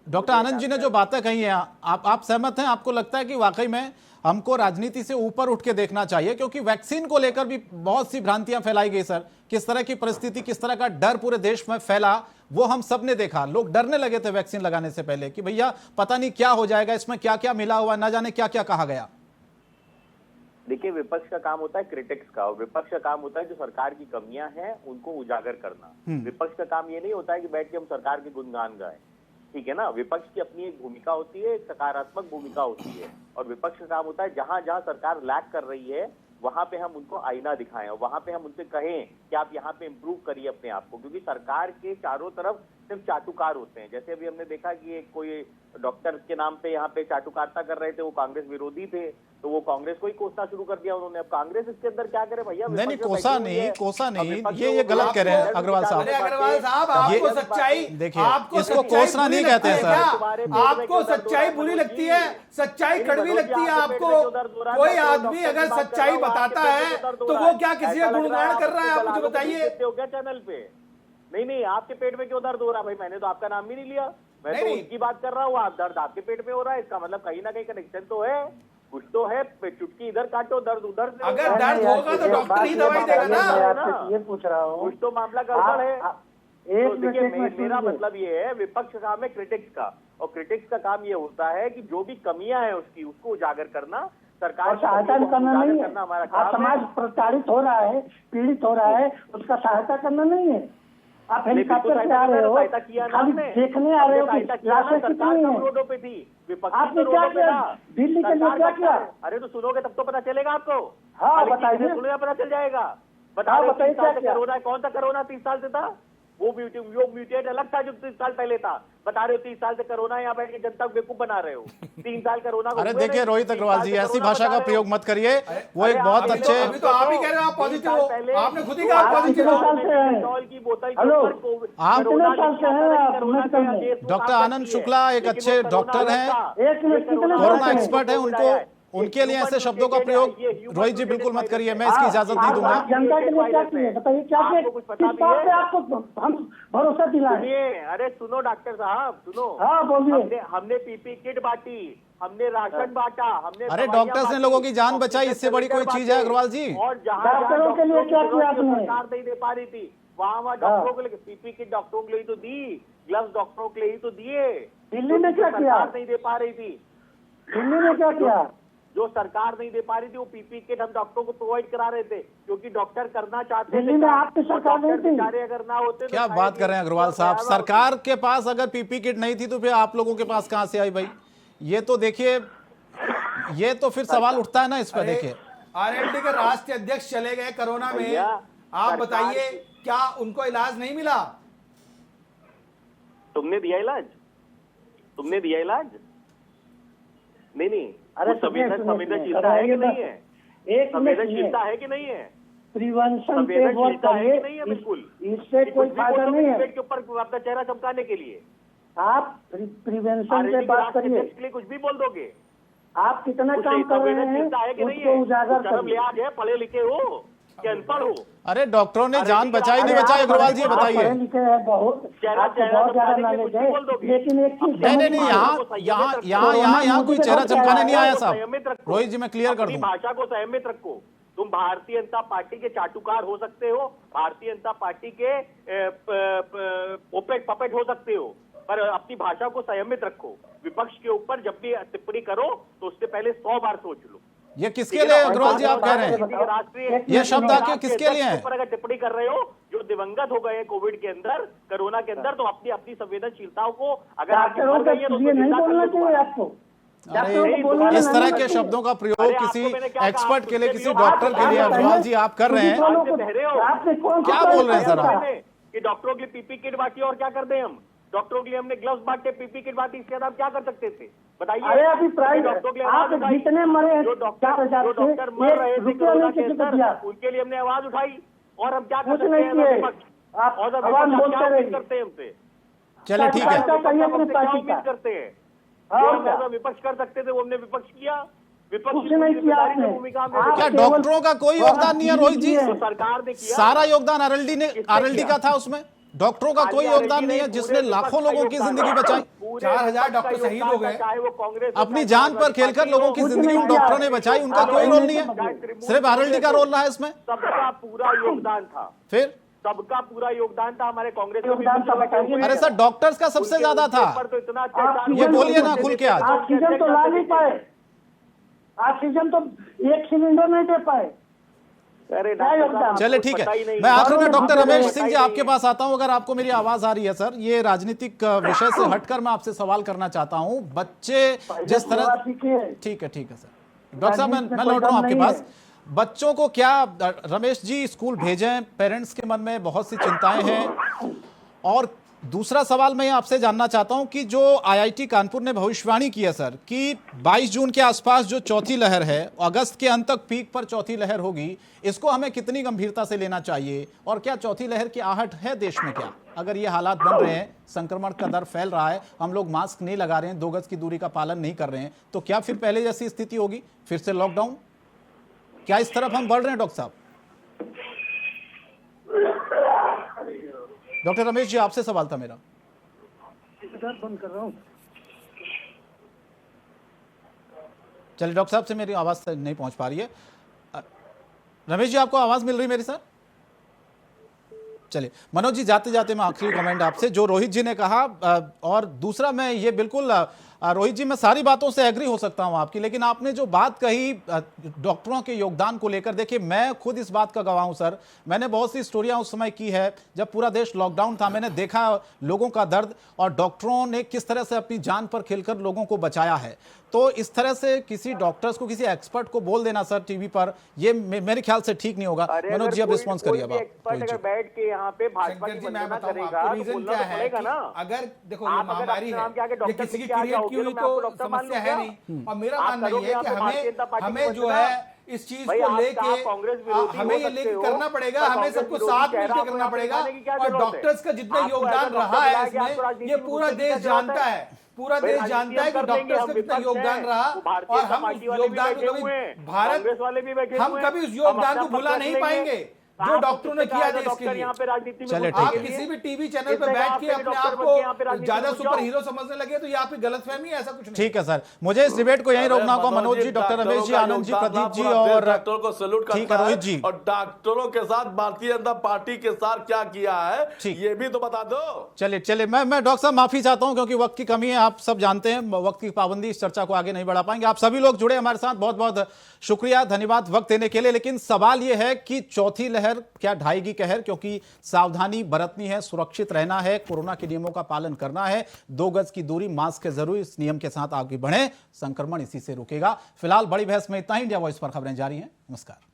डॉक्टर आनंद जी ने जो बातें कही हैं, आप सहमत हैं? आपको लगता है कि वाकई में हमको राजनीति से ऊपर उठ के देखना चाहिए? क्योंकि वैक्सीन को लेकर भी बहुत सी भ्रांतियां फैलाई गई सर। किस तरह की परिस्थिति, किस तरह का डर पूरे देश में फैला, वो हम सब ने देखा। लोग डरने लगे थे वैक्सीन लगाने से पहले कि भैया पता नहीं क्या हो जाएगा, इसमें क्या क्या मिला हुआ, ना जाने क्या क्या कहा गया। देखिए, विपक्ष का काम होता है क्रिटिक्स का, और विपक्ष का काम होता है जो सरकार की कमियां हैं उनको उजागर करना। विपक्ष का काम ये नहीं होता है कि बैठ के हम सरकार के गुणगान गाएं, ठीक है ना। विपक्ष की अपनी एक भूमिका होती है, एक सकारात्मक भूमिका होती है, और विपक्ष का काम होता है जहां जहां सरकार लैग कर रही है वहां पे हम उनको आईना दिखाएं और वहां पे हम उनसे कहें कि आप यहाँ पे इम्प्रूव करिए अपने आप को। क्योंकि सरकार के चारों तरफ सिर्फ चाटुकार होते हैं। जैसे अभी हमने देखा कि एक कोई डॉक्टर के नाम पे यहाँ पे चाटुकारिता कर रहे थे, वो कांग्रेस विरोधी थे, तो वो कांग्रेस को ही कोसना शुरू कर दिया उन्होंने। अब कांग्रेस इसके अंदर क्या करे भैया? नहीं, कोसा नहीं, ये गलत कह रहे हैं अग्रवाल साहब। अग्रवाल साहब, आपको सच्चाई, देखिए, इसको कोसना नहीं कहते हैं सर। आपको सच्चाई बुरी लगती है, सच्चाई कड़वी लगती है आपको। कोई आदमी अगर सच्चाई बताता है तो वो क्या किसी का गुणगान कर रहा है? आप मुझे बताइए। हो क्या चैनल पे? नहीं, आपके पेट में क्यों दर्द हो रहा है भाई? मैंने तो आपका नाम भी नहीं लिया, मैं तो उनकी बात कर रहा हूँ। आप दर्द आपके पेट में हो रहा है, इसका मतलब कहीं ना कहीं कनेक्शन तो है, कुछ तो है। चुटकी इधर काटो, दर्द उधर से। अगर दर्द होगा तो डॉक्टर ही दवाई देगा ना। ये पूछ रहा हूँ, कुछ तो मामला गड़बड़ है। एक देखिए, मेरा मिनट मतलब ये है, विपक्ष का काम है क्रिटिक्स का, और क्रिटिक्स का काम ये होता है कि जो भी कमियां हैं उसको उजागर करना, सरकार की सहायता करना नहीं है। हमारा आप काम है। समाज प्रताड़ित हो रहा है, पीड़ित हो रहा है, उसका सहायता करना नहीं है। आप हेलीकॉप्टर से आ रहे हो, खाली देखने आ रहे हो कि लाशें कितनी हैं। रोडों पे थी, विपक्ष आपने क्या किया दिल्ली के लिए? क्या किया? अरे तो सुनोगे तब तो पता चलेगा आपको। हाँ बताइए, सुनोगे पता चल जाएगा। हाँ बताइए क्या किया? कोरोना, कौन सा कोरोना 30 साल से था? वो म्यूटेट अलग था जो 30 साल पहले था। बता रहे हो 30 साल से कोरोना, यहाँ बैठ के जनता को बेवकूफ बना रहे हो। 3 साल कोरोना को। अरे देखिए रोहित अग्रवाल जी, ऐसी भाषा का प्रयोग मत करिए। वो एक बहुत अच्छे, अभी तो आप ही कह रहे हो आप पॉजिटिव हो, आपने खुद ही कहा पॉजिटिव हो। हेलो, आप कितने साल से हैं आप मेडिकल में? डॉक्टर आनंद शुक्ला एक अच्छे डॉक्टर हैं, एक मिनट, कितने कोरोना एक्सपर्ट हैं, उनके लिए ऐसे शब्दों का प्रयोग रोहित जी बिल्कुल मत करिए, मैं इसकी इजाजत नहीं दूंगा। जनता के लिए क्या किए बताइए, क्या किए? किस बात पे आपको हम भरोसा दिलाएं? सुनिए, अरे सुनो डॉक्टर साहब, सुनो। हाँ बोलिए। हमने पीपी किट बांटी, हमने राशन बांटा, हमने अरे डॉक्टर्स ने लोगों की जान बचाई, इससे बड़ी कोई चीज है अग्रवाल जी? और डॉक्टरों के लिए क्या किया आपने? सरकार नहीं दे पा रही थी, वहाँ डॉक्टरों के लिए पीपी किट डॉक्टरों के लिए तो दी, ग्लव्स डॉक्टरों के लिए ही तो दिए। दिल्ली में क्या किया? सरकार नहीं दे पा रही थी। दिल्ली में क्या किया? जो सरकार नहीं दे पा रही थी वो पीपी किट हम डॉक्टरों को प्रोवाइड करा रहे थे, क्योंकि डॉक्टर करना चाहते थे। दिल्ली में आपकी सरकार नहीं थी? बेचारे अगर ना होते तो क्या बात कर रहे हैं अग्रवाल साहब? सरकार के पास अगर पीपी किट नहीं थी तो फिर आप लोगों के पास कहां से आई भाई? ये तो देखिए, ये तो फिर सवाल उठता है ना इस पर। देखिए, आरएलडी के राष्ट्रीय अध्यक्ष चले गए कोरोना में, आप बताइए क्या उनको इलाज नहीं मिला? तुमने दिया इलाज? तुमने दिया इलाज? नहीं, अरे संवेदनशीलता है कि नहीं है? एक संवेदनशीलता है कि नहीं है? प्रिवेंशन पे वर्क करिए, बिल्कुल। इससे कोई फायदा नहीं है। पेट के ऊपर अपना चेहरा चमकाने के लिए आप प्रिवेंशन पे बात करिए, के लिए कुछ भी बोल दोगे। आप कितना काम कर रहे हैं उसको उजागर शर्म करिए। लिहाज है, पढ़े लिखे हो कि अनपढ़ हो? अरे डॉक्टरों ने जान बचाई नहीं बचाई अग्रवाल जी, बताइए। पढ़े लिखे हैं बहुत, आपको बहुत ज्यादा नॉलेज है, लेकिन एक चीज नहीं, यहाँ कोई चेहरा चमकाने नहीं आया साहब। रोहित जी मैं क्लियर कर दूं, भाषा को संयमित रखो। तुम भारतीय जनता पार्टी के चाटुकार हो सकते हो, भारतीय जनता पार्टी के पपेट हो सकते हो, पर अपनी भाषा को संयमित रखो। विपक्ष के ऊपर जब भी टिप्पणी करो तो उससे पहले 100 बार सोच लो। ये किसके लिए अग्रवाल जी आप कह रहे हैं? राष्ट्रीय ये शब्द आपके किसके लिए हैं? पर अगर टिप्पणी कर रहे हो जो दिवंगत हो गए हैं कोविड के अंदर, कोरोना के अंदर, तो अपनी अपनी संवेदनशीलताओं को अगर डॉक्टरों के लिए नहीं बोलना चाहिए आपको। अरे इस तरह के शब्दों का प्रयोग किसी एक्सपर्ट के लिए, किसी डॉक्टर के लिए अग्रवाल जी आप कर रहे हैं, क्या बोल रहे हैं सर आप? कि डॉक्टरों के लिए पीपी किट बांटी और क्या कर दें हम? डॉक्टरों के लिए हमने ग्लव्स बांटे, पीपी किट बांटी, इसके बाद आप क्या कर सकते थे बताइए? अरे अभी प्राइस डॉक्टरों के लिए आप जितने मरे जो डॉक्टर मर रहे थे कोरोना के अंदर, उनके लिए हमने आवाज उठाई और हम क्या कर सकते हैं? आप और आवाज बोलते रहिए। करते हैं हमसे, चलिए ठीक है, उम्मीद करते हैं जो विपक्ष कर सकते थे वो हमने विपक्ष किया। विपक्ष नहीं किया आपने। भूमिका क्या डॉक्टरों का कोई योगदान नहीं है रोहित जी? सरकार ने किया, सारा योगदान आरएलडी का था, उसमें डॉक्टरों का कोई योगदान नहीं है जिसने लाखों लोगों की जिंदगी बचाई। 4000 डॉक्टर शहीद हो गए, चाहे वो कांग्रेस अपनी जान पर खेलकर लोगों की जिंदगी उन डॉक्टरों ने बचाई, उनका कोई रोल नहीं है, सिर्फ आरएलडी का रोल रहा है इसमें। सबका पूरा योगदान था, फिर सबका पूरा योगदान था हमारे कांग्रेस योगदान था, बताइए। अरे सर डॉक्टर्स का सबसे ज्यादा था, तो इतना अत्याचार ये बोलिए ना खुल के आज। ऑक्सीजन तो ला नहीं पाए, ऑक्सीजन तो एक सिलेंडर नहीं दे पाए। अरे चलिए ठीक है, मैं आखिर में डॉक्टर रमेश सिंह जी आपके पास आता हूं, अगर आपको मेरी आवाज आ रही है सर। ये राजनीतिक विषय से हटकर मैं आपसे सवाल करना चाहता हूं। बच्चे जिस तरह, ठीक है सर, डॉक्टर साहब मैं लौट रहा हूं आपके पास। बच्चों को क्या रमेश जी स्कूल भेजें? पेरेंट्स के मन में बहुत सी चिंताएं हैं। और दूसरा सवाल मैं आपसे जानना चाहता हूं कि जो आईआईटी कानपुर ने भविष्यवाणी की है सर कि 22 जून के आसपास जो चौथी लहर है, अगस्त के अंत तक पीक पर चौथी लहर होगी, इसको हमें कितनी गंभीरता से लेना चाहिए? और क्या चौथी लहर की आहट है देश में? क्या अगर ये हालात बन रहे हैं, संक्रमण का दर फैल रहा है, हम लोग मास्क नहीं लगा रहे हैं, 2 गज की दूरी का पालन नहीं कर रहे हैं, तो क्या फिर पहले जैसी स्थिति होगी? फिर से लॉकडाउन? क्या इस तरफ हम बढ़ रहे हैं डॉक्टर साहब? डॉक्टर रमेश जी आपसे सवाल था मेरा। बंद कर रहा हूं। चलिए डॉक्टर साहब से मेरी आवाज नहीं पहुंच पा रही है। रमेश जी आपको आवाज मिल रही मेरी सर? चलिए मनोज जी, जाते जाते मैं आखिरी कमेंट आपसे, जो रोहित जी ने कहा, और दूसरा मैं ये बिल्कुल रोहित जी मैं सारी बातों से एग्री हो सकता हूं आपकी, लेकिन आपने जो बात कही डॉक्टरों के योगदान को लेकर, देखिए मैं खुद इस बात का गवाह हूं सर। मैंने बहुत सी स्टोरियां उस समय की है जब पूरा देश लॉकडाउन था, मैंने देखा लोगों का दर्द और डॉक्टरों ने किस तरह से अपनी जान पर खेलकर लोगों को बचाया है। तो इस तरह से किसी डॉक्टर्स को, किसी एक्सपर्ट को बोल देना सर टीवी पर, ये मेरे ख्याल से ठीक नहीं होगा। मनोज जी अब रिस्पॉन्स करिए। अब एक्सपर्ट अगर बैठ के यहाँ पे भाजपा की वंदना करेगा तो रीजन बोलना क्या तो है पड़ेगा कि ना। अगर देखो आप ये अगर महामारी अपने नाम के आगे है, ये डॉक्टर किसी की लिख के आ क्रिएट जाओगे की तो हुई मैं आपको तो डॉक्टर मान समस्या लूं है क्या? नहीं। और मेरा आप मानना ये करोगे है यहाँ कि पे भारतीय जनता पार्टी हमें जो वंदना? है इस चीज भाई को आप लेके कांग्रेस विरोधी हमें हो ये सकते लेके हो, करना पड़ेगा, पर हमें कांग्रेस सबको विरोधी साथ चेहरा मिलकर करना आपको पड़ेगा। दिखाने की क्या और जरूरत है? डॉक्टर्स का जितना आपको योगदान ऐसा रहा डॉक्टर है बुलाया कि आपको इसमें, राजनीति ये में पूरा घुसने की देश क्या जरूरत जानता है। पूरा भाई देश राजनीति जानता है हम कि कर लेंगे, डॉक्टर्स हम का कितना विपक्ष योगदान हैं, रहा, वो भारतीय और जनता हम पार्टी वाले भी योगदान बैठे को हुए हैं, कभी भारत, कांग्रेस वाले भी बैठे हम हुए हैं। कभी उस हम योगदान अपना को भुला पक्ष नहीं लेंगे। पाएंगे जो आप डॉक्टरों ने किसने किया कहा देश डॉक्टर के लिए। यहाँ पे राजनीति में चलिए, घुसने ठीक के है। आप लिए? किसी भी टीवी चैनल पर किसने कहा बैठ के आपके अपने डॉक्टर आप बन के यहाँ पे को राजनीति ज्यादा में घुस सुपर जाओ? हीरो समझने लगे तो ये आपकी गलतफहमी है, ऐसा कुछ नहीं। ठीक है सर, मुझे इस डिबेट को यहीं रोकना होगा। मनोज जी, डॉक्टर रमेश जी, आनंद जी, प्रदीप जी और डॉक्टरों को सैल्यूट ठीक है करता रोहित है। जी। और डॉक्टरों के साथ भारतीय जनता पार्टी के साथ क्या किया है ठीक। ये भी तो बता दो। चलिए मैं डॉक्टर साहब माफी चाहता हूं क्योंकि वक्त की कमी है, आप सब जानते हैं, वक्त की पाबंदी इस चर्चा को आगे नहीं बढ़ा पाएंगे। आप सभी लोग जुड़े हमारे साथ, बहुत बहुत शुक्रिया, धन्यवाद वक्त देने के लिए। लेकिन सवाल यह है कि चौथी लहर क्या ढाएगी कहर? क्योंकि सावधानी बरतनी है, सुरक्षित रहना है, कोरोना के नियमों का पालन करना है, 2 गज की दूरी, मास्क है जरूरी, इस नियम के साथ आगे बढ़े, संक्रमण इसी से रुकेगा। फिलहाल बड़ी बहस में इतना ही। इंडिया वॉइस पर खबरें जारी हैं। नमस्कार।